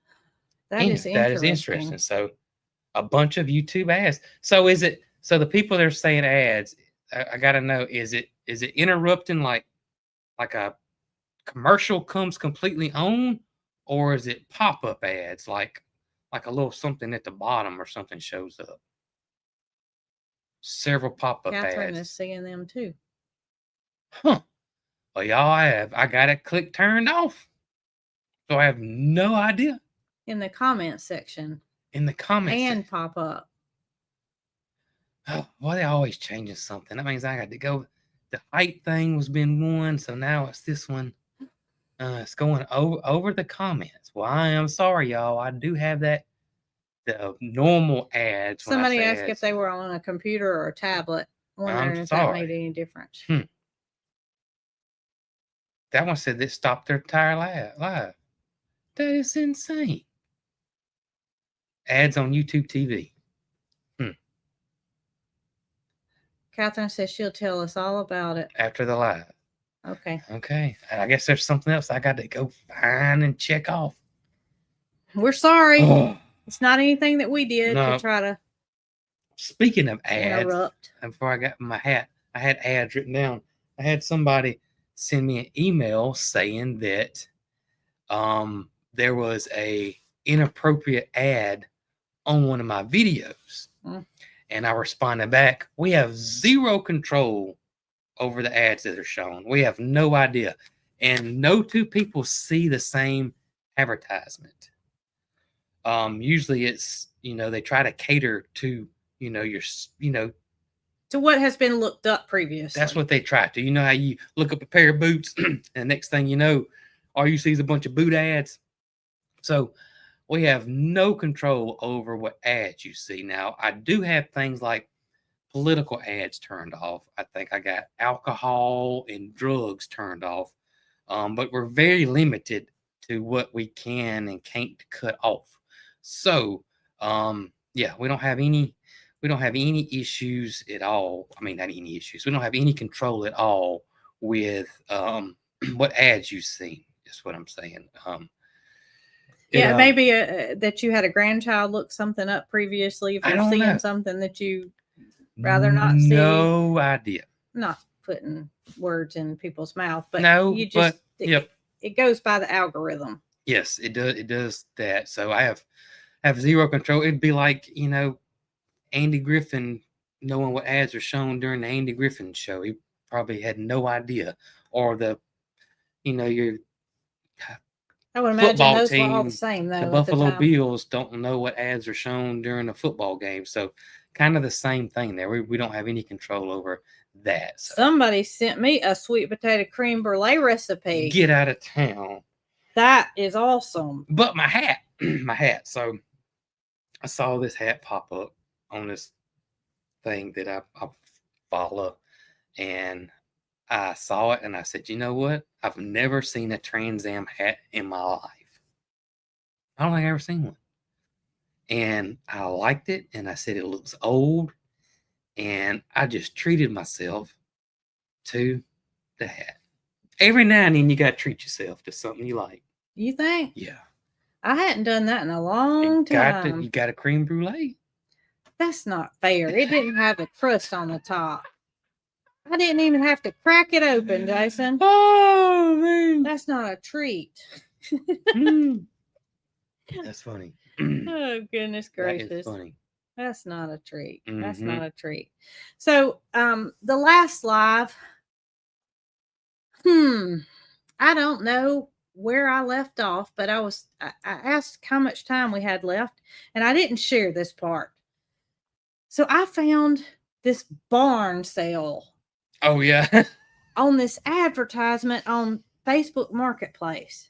is interesting. So a bunch of YouTube ads. So so the people that are saying ads, I gotta know, is it interrupting like a commercial comes completely on, or is it pop-up ads like a little something at the bottom or something shows up? Several pop-up ads. Catherine is seeing them too. Huh. Well, y'all I got it clicked turned off. So I have no idea. In the comments section. In the comments. And pop up. Oh, well, they're always changing something. That means I got to go. The height thing was been one, so now it's this one. It's going over the comments. Well, I am sorry, y'all. I do have the normal ads. Somebody asked if they were on a computer or a tablet. Wondering if that made any difference. That one said they stopped their entire live. That is insane. Ads on YouTube TV. Catherine says she'll tell us all about it. After the live. Okay. Okay. I guess there's something else I got to go find and check off. We're sorry. Oh, It's not anything that we did to no. try to Speaking of ads, interrupt. and before I got my hat, I had ads written down. I had somebody send me an email saying that there was a inappropriate ad on one of my videos. Mm. And I responded back, we have zero control over the ads that are shown. We have no idea. And no two people see the same advertisement. Usually it's, they try to cater to, To what has been looked up previously. that's what they try to. You know how you look up a pair of boots and the next thing you know, all you see is a bunch of boot ads. So we have no control over what ads you see. Now, I do have things like political ads turned off. I think I got alcohol and drugs turned off. But we're very limited to what we can and can't cut off. So, yeah, we don't have any issues at all. I mean, not any issues. We don't have any control at all with what ads you see. That's what I'm saying. Yeah, maybe that you had a grandchild look something up previously. If I you're don't seeing know. something that you rather not see. No idea. Not putting words in people's mouth, but No, you just yep. It goes by the algorithm. Yes, it does. It does that. So I have zero control. It'd be like, Andy Griffin knowing what ads are shown during the Andy Griffin show. He probably had no idea. Or your I would imagine football those team, were all the same though. the Buffalo Bills don't know what ads are shown during a football game. So kind of the same thing there. We don't have any control over that. So. Somebody sent me a sweet potato cream brulee recipe. Get out of town. That is awesome. But my hat. So I saw this hat pop up on this thing that I follow, and I saw it and I said, you know what? I've never seen a Trans Am hat in my life. I don't think I've ever seen one. And I liked it, and I said it looks old, and I just treated myself to the hat. Every now and then you got to treat yourself to something you like. You think? Yeah. I hadn't done that in a long time. You got a creme brulee. That's not fair. It didn't have a crust on the top. I didn't even have to crack it open, Jason. Oh, man. That's not a treat. That's funny. Oh, goodness gracious. That is funny. That's not a treat. Mm-hmm. That's not a treat. So, the last live, I don't know where I left off, but I asked how much time we had left, and I didn't share this part. So I found this barn sale. Oh, yeah. On this advertisement on Facebook Marketplace.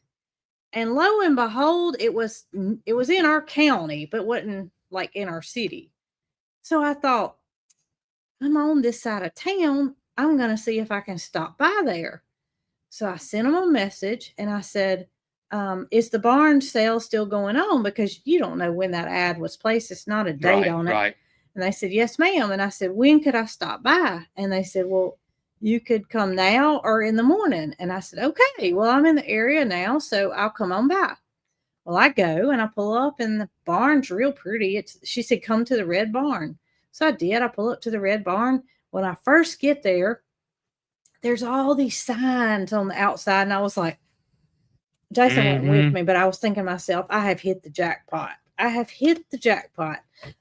And lo and behold, it was in our county, but wasn't like in our city. So I thought, I'm on this side of town. I'm going to see if I can stop by there. So I sent them a message and I said, is the barn sale still going on? Because you don't know when that ad was placed. It's not a date on it. Right. And they said, yes, ma'am. And I said, when could I stop by? And they said, well, you could come now or in the morning. And I said, okay, well, I'm in the area now, so I'll come on by. Well, I go and I pull up and the barn's real pretty. She said, come to the red barn. So I did. I pull up to the red barn. When I first get there, there's all these signs on the outside. And I was like, Jason went with me, but I was thinking to myself, I have hit the jackpot.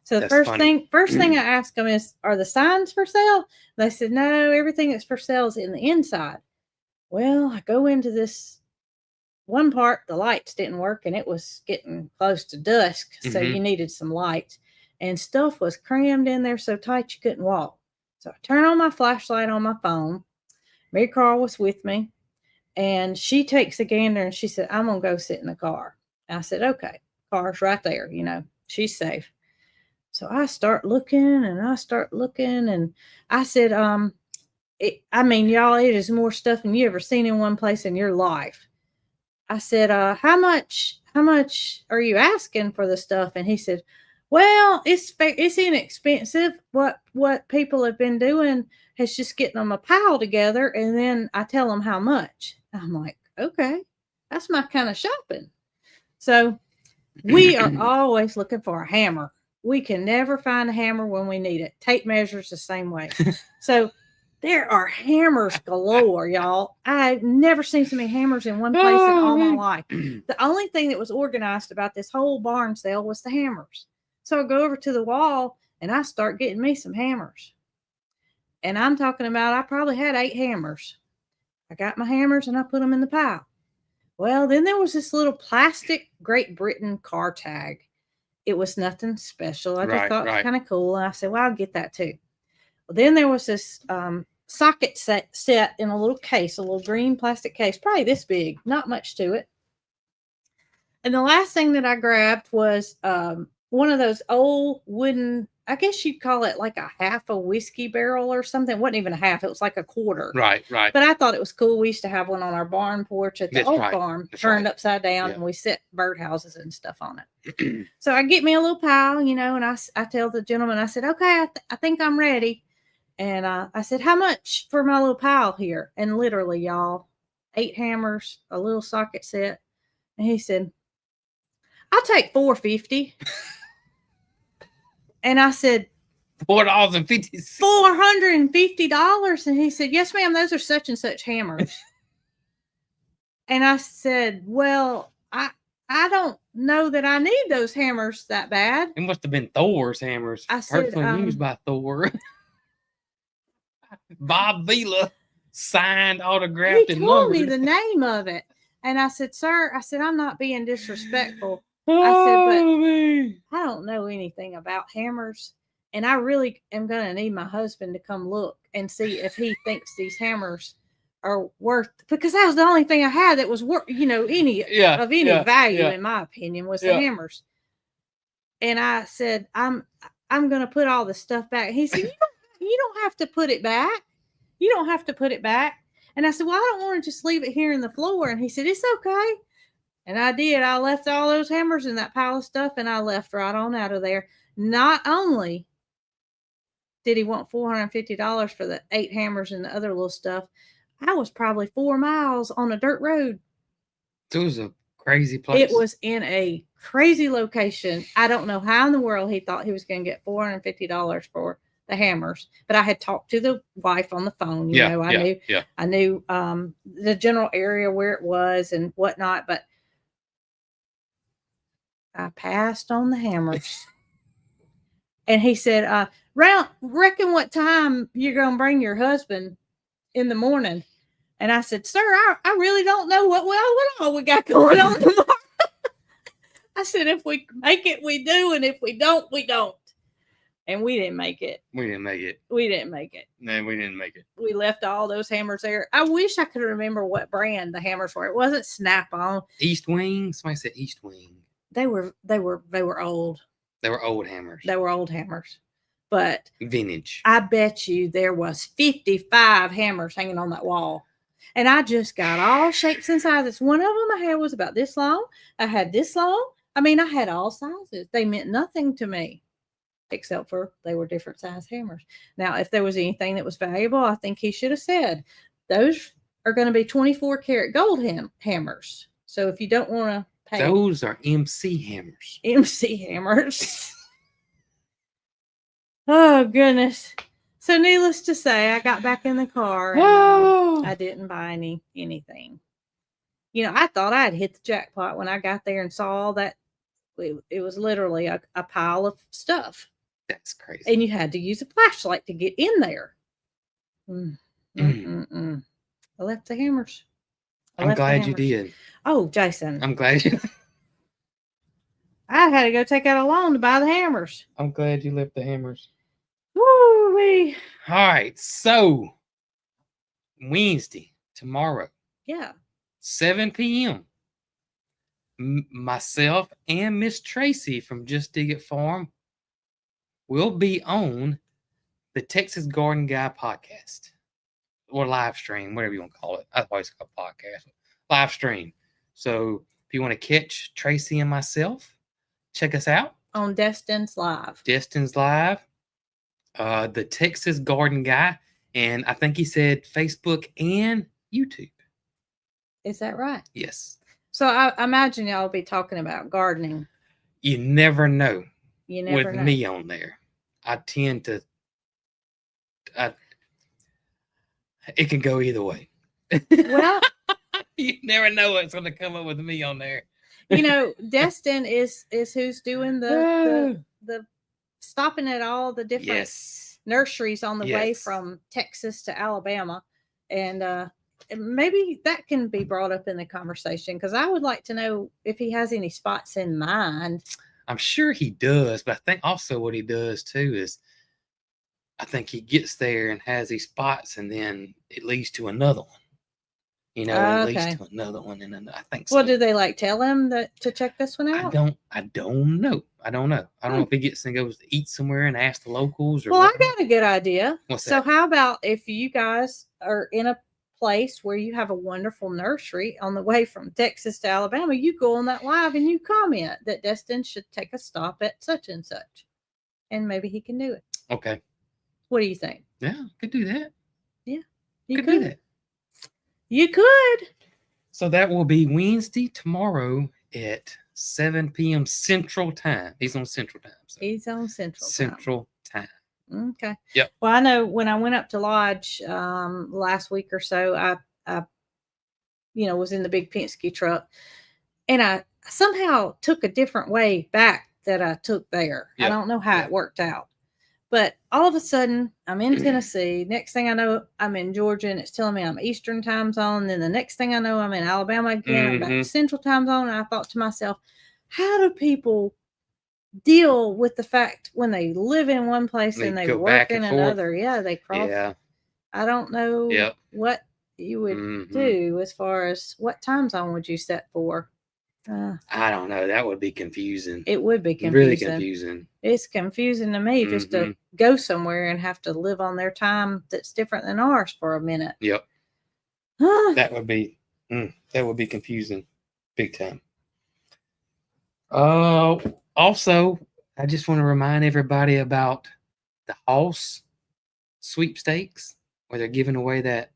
So the first thing I asked them is, are the signs for sale? They said, no, everything that's for sale is in the inside. Well, I go into this one part, the lights didn't work and it was getting close to dusk. So you needed some lights and stuff was crammed in there so tight you couldn't walk. So I turned on my flashlight on my phone. Mary Carl was with me and she takes a gander and she said, I'm going to go sit in the car. I said, okay, car's right there. She's safe. So I start looking and I said, y'all, it is more stuff than you ever seen in one place in your life. I said, how much are you asking for the stuff? And he said, Well, it's inexpensive. What people have been doing is just getting them a pile together, and then I tell them how much. I'm like, okay, that's my kind of shopping. So we are always looking for a hammer. We can never find a hammer when we need it. Tape measures the same way. So there are hammers galore, y'all. I've never seen so many hammers in one place in all my life. The only thing that was organized about this whole barn sale was the hammers. So I go over to the wall and I start getting me some hammers. And I'm talking about I probably had 8 hammers. I got my hammers and I put them in the pile. Well, then there was this little plastic Great Britain car tag. It was nothing special. I just thought it was kind of cool. And I said, well, I'll get that too. Well, then there was this socket set in a little case, a little green plastic case, probably this big, not much to it. And the last thing that I grabbed was one of those old wooden, I guess you'd call it like a half a whiskey barrel or something. It wasn't even a half, it was like a quarter. Right. But I thought it was cool. We used to have one on our barn porch at the old farm, turned upside down, and we set birdhouses and stuff on it. So I get me a little pile, and I tell the gentleman, I said, okay, I think I'm ready. And I said, how much for my little pile here? And literally, y'all, 8 hammers, a little socket set. And he said, I'll take $4.50. And I said, $4.50. $450. And he said, yes, ma'am, those are such and such hammers. And I said, well, I don't know that I need those hammers that bad. It must have been Thor's hammers. I said, personally used by Thor. Bob Vila signed, autographed, he and told numbered. me the name of it. And I said, sir, I'm not being disrespectful. Oh, I said, but man. I don't know anything about hammers. And I really am going to need my husband to come look and see if he thinks these hammers are worth, because that was the only thing I had that was worth, any value, in my opinion, was the hammers. And I said, I'm going to put all the stuff back. He said, you don't have to put it back. You don't have to put it back. And I said, well, I don't want to just leave it here in the floor. And he said, it's okay. And I did. I left all those hammers in that pile of stuff, and I left right on out of there. Not only did he want $450 for the 8 hammers and the other little stuff, I was probably 4 miles on a dirt road. It was a crazy place. It was in a crazy location. I don't know how in the world he thought he was going to get $450 for the hammers, but I had talked to the wife on the phone. I knew the general area where it was and whatnot, but I passed on the hammers. And he said, reckon what time you're going to bring your husband in the morning? And I said, sir, I really don't know what all we got going on tomorrow. I said, if we make it, we do. And if we don't, we don't. And we didn't make it. We didn't make it. We didn't make it. No, we didn't make it. We left all those hammers there. I wish I could remember what brand the hammers were. It wasn't Snap-on. East Wing. Somebody said East Wing. They were old. They were old hammers. They were old hammers. But vintage. I bet you there was 55 hammers hanging on that wall. And I just got all shapes and sizes. One of them I had was about this long. I had this long. I mean, I had all sizes. They meant nothing to me, except for they were different size hammers. Now, if there was anything that was valuable, I think he should have said, those are going to be 24 karat gold hammers. So if you don't want to pay. Those are MC hammers. MC hammers. Oh, goodness. So needless to say, I got back in the car and I didn't buy anything. I thought I'd hit the jackpot when I got there and saw all that. It was literally a pile of stuff. That's crazy. And you had to use a flashlight to get in there. I left the hammers. I'm glad you did. Oh, Jason. I'm glad you. I had to go take out a loan to buy the hammers. I'm glad you left the hammers. Woo-wee. All right. So, Wednesday, tomorrow. Yeah. 7 p.m. Myself and Miss Tracy from Just Dig It Farm will be on the Texas Garden Guy podcast or live stream, whatever you want to call it. I always call it podcast. Live stream. So if you want to catch Tracy and myself, check us out. on Destin's Live. Destin's Live, the Texas Garden Guy, and I think he said Facebook and YouTube. Is that right? Yes. So I imagine y'all be talking about gardening. You never know. You never with know. me on there. I tend to. It can go either way. Well, you never know what's going to come up with me on there. You know, Destin is who's doing the stopping at all the different nurseries on the way from Texas to Alabama, and maybe that can be brought up in the conversation because I would like to know if he has any spots in mind. I'm sure he does, but I think also what he does too is I think he gets there and has these spots, and then it leads to another one. You know, it leads to another one, and I think so. Well, do they like tell him that to check this one out? I don't know. I don't know if he gets and goes to eat somewhere and ask the locals. Or well, I got a good idea. What's so that? How about if you guys are in a place where you have a wonderful nursery on the way from Texas to Alabama, you go on that live and you comment that Destin should take a stop at such and such, and maybe he can do it. Okay. What do you think? Yeah, could do that. Yeah, you could do that. You could. So that will be Wednesday tomorrow at 7 p.m. Central Time. He's on Central Time. So. He's on Central Time. Okay. Yep. Well, I know when I went up to Lodge last week or so, I was in the big Penske truck, and I somehow took a different way back that I took there. Yep. I don't know how it worked out. But all of a sudden, I'm in Tennessee. Next thing I know, I'm in Georgia, and it's telling me I'm Eastern time zone. And then the next thing I know, I'm in Alabama again. I'm back to Central time zone. And I thought to myself, how do people deal with the fact when they live in one place and they work in another? Yeah, they cross. Yeah. I don't know what you would do as far as what time zone would you set for? I don't know. That would be confusing. It would be confusing. Really confusing. It's confusing to me just to go somewhere and have to live on their time that's different than ours for a minute. Yep. That would be confusing, big time. Also, I just want to remind everybody about the Hoss Sweepstakes, where they're giving away that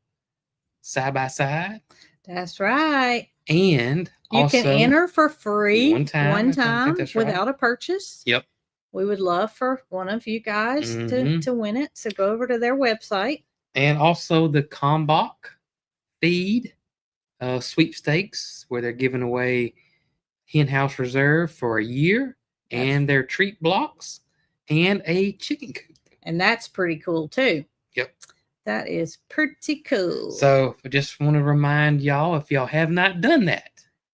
side by side. That's right. And you also, can enter for free one time without a purchase. Yep. We would love for one of you guys to win it. So go over to their website. And also the Kalmbach feed sweepstakes, where they're giving away hen house reserve for a year and their treat blocks and a chicken coop. And that's pretty cool too. Yep. That is pretty cool. So I just want to remind y'all, if y'all have not done that,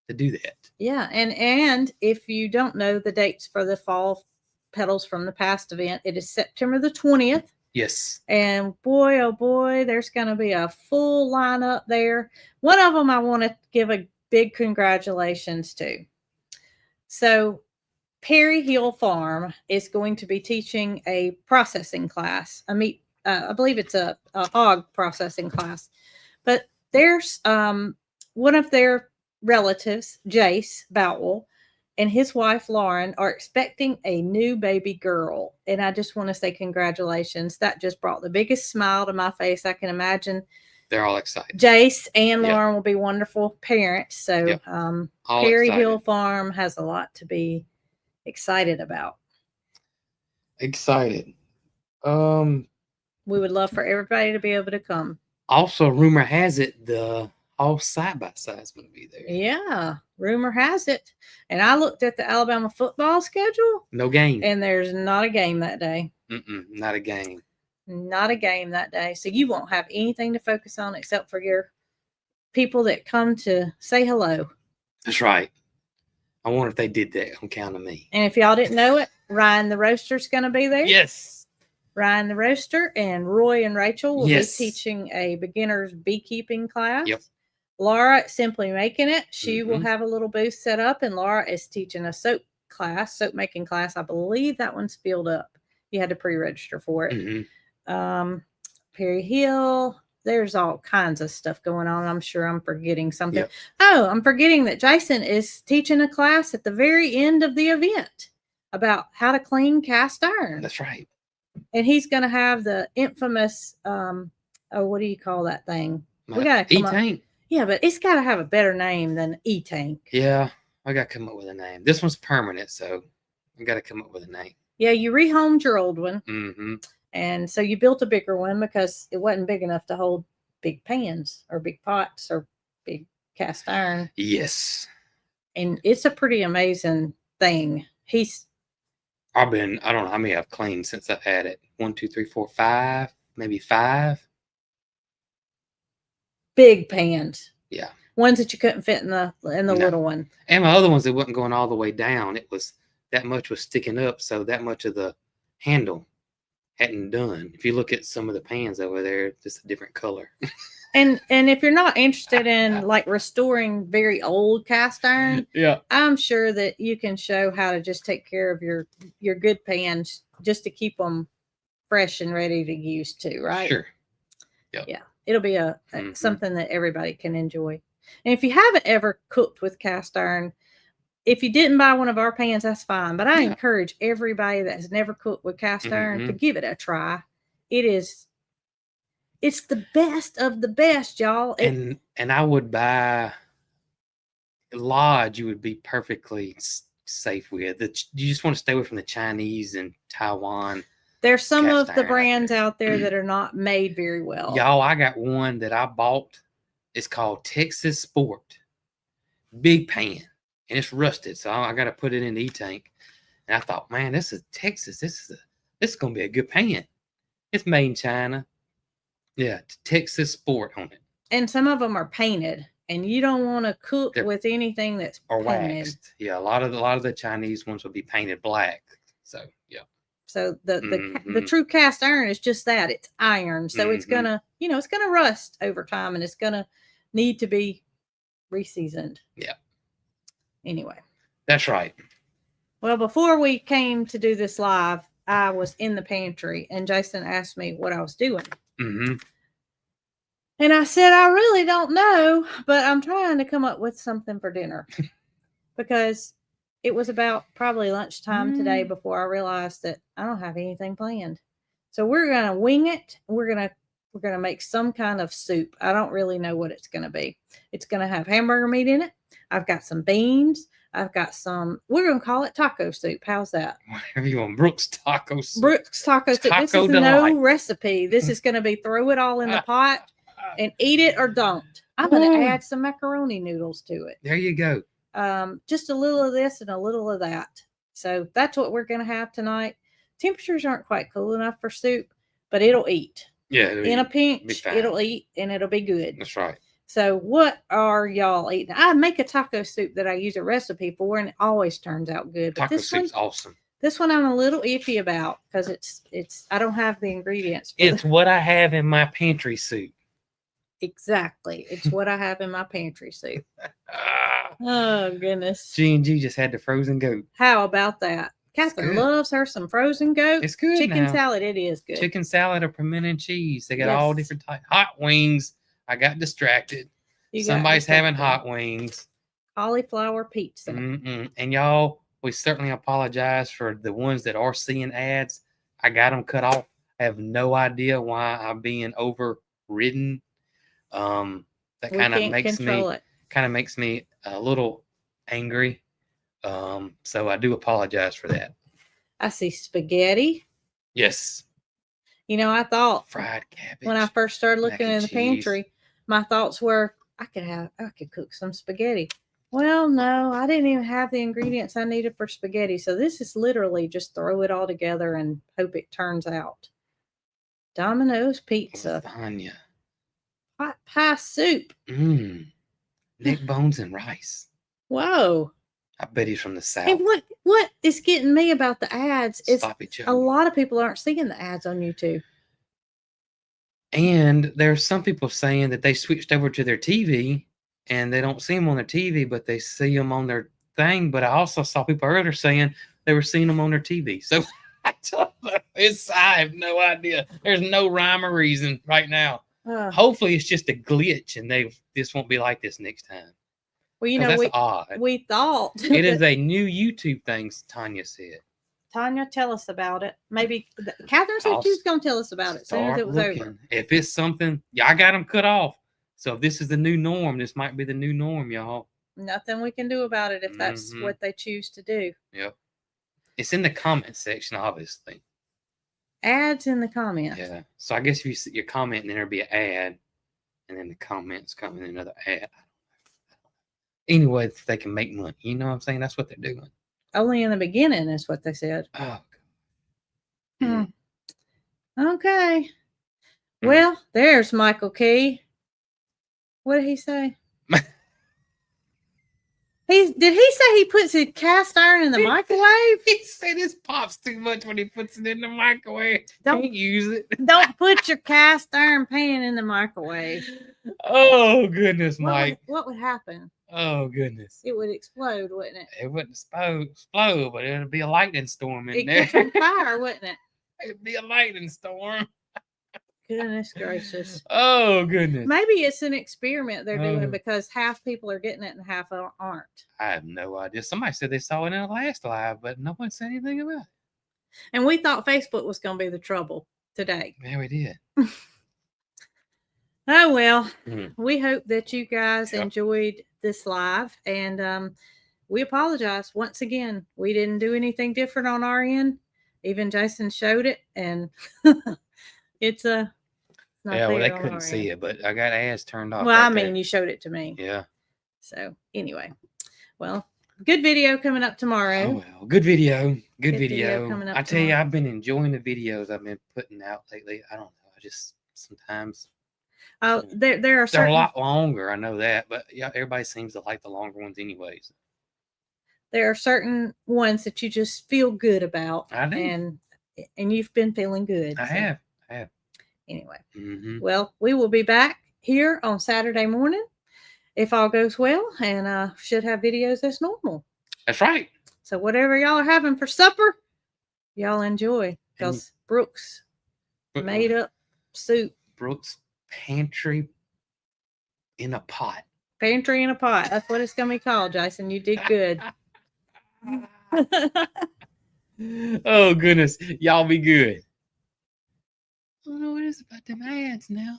to do that. Yeah. And if you don't know the dates for the Fall Petals from the Past event, it is September the 20th. Yes. And boy, oh boy, there's going to be a full lineup there. One of them I want to give a big congratulations to. So Perry Hill Farm is going to be teaching a processing class, I believe it's a hog processing class. But there's one of their relatives, Jace Boutwell, and his wife, Lauren, are expecting a new baby girl. And I just want to say congratulations. That just brought the biggest smile to my face I can imagine. They're all excited. Jace and Lauren will be wonderful parents. So Perry Hill Farm has a lot to be excited about. Excited. We would love for everybody to be able to come. Also, rumor has it the all side-by-side is going to be there. Yeah, rumor has it. And I looked at the Alabama football schedule. No game. And there's not a game that day. Not a game. Not a game that day. So you won't have anything to focus on except for your people that come to say hello. That's right. I wonder if they did that on account of me. And if y'all didn't know it, Ryan the Roaster's going to be there. Yes. Ryan the Roaster and Roy and Rachel will be teaching a beginner's beekeeping class. Yep. Laura Simply Making It. She will have a little booth set up, and Laura is teaching a soap making class. I believe that one's filled up. You had to pre-register for it. Perry Hill. There's all kinds of stuff going on. I'm sure I'm forgetting something. Yep. Oh, I'm forgetting that Jason is teaching a class at the very end of the event. about how to clean cast iron. That's right. And he's going to have the infamous, what do you call that thing? We got to come up. E-tank. Yeah, but it's got to have a better name than E-tank. Yeah, I got to come up with a name. This one's permanent, so I got to come up with a name. Yeah, you rehomed your old one. Mm-hmm. And so you built a bigger one because it wasn't big enough to hold big pans or big pots or big cast iron. Yes. And it's a pretty amazing thing. I don't know how many I've cleaned since I've had it. 1, 2, 3, 4, 5, maybe 5. Big pans. Yeah. Ones that you couldn't fit in the little one. And my other ones, it wasn't going all the way down. It was that much was sticking up, so that much of the handle hadn't done. If you look at some of the pans over there, it's just a different color. And if you're not interested in like restoring very old cast iron, yeah, I'm sure that you can show how to just take care of your good pans just to keep them fresh and ready to use too, right? Sure. Yep. Yeah. It'll be something that everybody can enjoy. And if you haven't ever cooked with cast iron, if you didn't buy one of our pans, that's fine. But I encourage everybody that has never cooked with cast iron to give it a try. It's the best of the best, y'all. And I would buy Lodge. You would be perfectly safe with. You just want to stay away from the Chinese and Taiwan. There's some of the brands out there that are not made very well. Y'all, I got one that I bought. It's called Texas Sport. Big pan. And it's rusted, so I got to put it in the E-tank. And I thought, man, this is Texas. This is going to be a good pan. It's made in China. Yeah, Texas Sport on it. And some of them are painted, and you don't want to cook with anything that's or painted. Waxed. Yeah, a lot of the Chinese ones will be painted black. So yeah. So the true cast iron is just that, it's iron. So it's gonna rust over time, and it's gonna need to be reseasoned. Yeah. Anyway. That's right. Well, before we came to do this live, I was in the pantry, and Jason asked me what I was doing. Mm-hmm. And I said, I really don't know, but I'm trying to come up with something for dinner. Because it was about probably lunchtime today before I realized that I don't have anything planned. So we're going to wing it. We're going to make some kind of soup. I don't really know what it's going to be. It's going to have hamburger meat in it. I've got some beans. I've got we're going to call it taco soup. How's that? Whatever you want. Brooks taco soup. Brooks taco soup. This is no recipe. This is going to be throw it all in the pot and eat it or don't. I'm going to add some macaroni noodles to it. There you go. Just a little of this and a little of that. So that's what we're going to have tonight. Temperatures aren't quite cool enough for soup, but it'll eat. Yeah. In a pinch, it'll eat and it'll be good. That's right. So what are y'all eating? I make a taco soup that I use a recipe for, and it always turns out good. But taco soup's awesome. This one I'm a little iffy about because it's I don't have the ingredients. It's what I have in my pantry soup. Exactly. It's what I have in my pantry soup. Oh, goodness. G&G just had the frozen goat. How about that? Catherine loves her some frozen goat. It's good. Chicken salad, it is good. Chicken salad or pimento and cheese. They got all different types. Hot wings. I got distracted. Somebody's having hot wings. Cauliflower pizza. And y'all, we certainly apologize for the ones that are seeing ads. I got them cut off. I have no idea why I'm being overridden. That kind of makes me a little angry. So I do apologize for that. I see spaghetti. Yes. You know, I thought fried cabbage when I first started looking in the pantry, my thoughts were I could cook some spaghetti. Well, no, I didn't even have the ingredients I needed for spaghetti. So this is literally just throw it all together and hope it turns out. Domino's pizza. Lasagna. Hot pie soup. Neck bones and rice. Whoa. I bet he's from the South. And what is getting me about the ads is a lot of people aren't seeing the ads on YouTube. And there's some people saying that they switched over to their TV and they don't see them on their TV, but they see them on their thing. But I also saw people earlier saying they were seeing them on their TV. So I have no idea. There's no rhyme or reason right now. Hopefully it's just a glitch and this won't be like this next time. Well, you know, that's odd. We thought it is a new YouTube thing, Tanya said. Tanya, tell us about it. Maybe Catherine said she was going to tell us about it as soon as it was over. If it's something, yeah, I got them cut off. So if this is the new norm, this might be the new norm, y'all. Nothing we can do about it if that's what they choose to do. Yep. It's in the comment section, obviously. Ads in the comments. Yeah. So I guess if you see your comment, then there'll be an ad, and then the comments come in another ad. Anyway, if they can make money, you know what I'm saying? That's what they're doing. Only in the beginning is what they said. Oh. Okay. Well, there's Michael Key. What did he say? Did he say he puts his cast iron in the microwave? He said his pops too much when he puts it in the microwave. Can't use it. Don't put your cast iron pan in the microwave. Oh, goodness, Mike. What would happen? Oh, goodness. It would explode, wouldn't it? It wouldn't explode, but it would be a lightning storm in there. It could fire, wouldn't it? It'd be a lightning storm. Goodness gracious. Oh, goodness. Maybe it's an experiment they're doing because half people are getting it and half aren't. I have no idea. Somebody said they saw it in the last live, but no one said anything about it. And we thought Facebook was going to be the trouble today. Yeah, we did. Oh, well, we hope that you guys enjoyed this live. And we apologize. Once again, we didn't do anything different on our end. Even Jason showed it. And it's a... Yeah, well, they couldn't see it, but I got ads turned off. Well, I mean, you showed it to me. Yeah. So, anyway. Well, good video coming up tomorrow. Oh, well, good video. Good video. Coming up I tell you, I've been enjoying the videos I've been putting out lately. I don't know. I just sometimes... Oh, there are certain... They're a lot longer, I know that, but yeah, everybody seems to like the longer ones anyways. There are certain ones that you just feel good about. I do. And you've been feeling good. I have. Anyway, well, we will be back here on Saturday morning if all goes well, and should have videos as normal. That's right. So whatever y'all are having for supper, y'all enjoy, because Brooks made up soup. Brooks pantry in a pot. Pantry in a pot. That's what it's going to be called, Jason. You did good. Oh, goodness. Y'all be good. I don't know what it is about them ads now.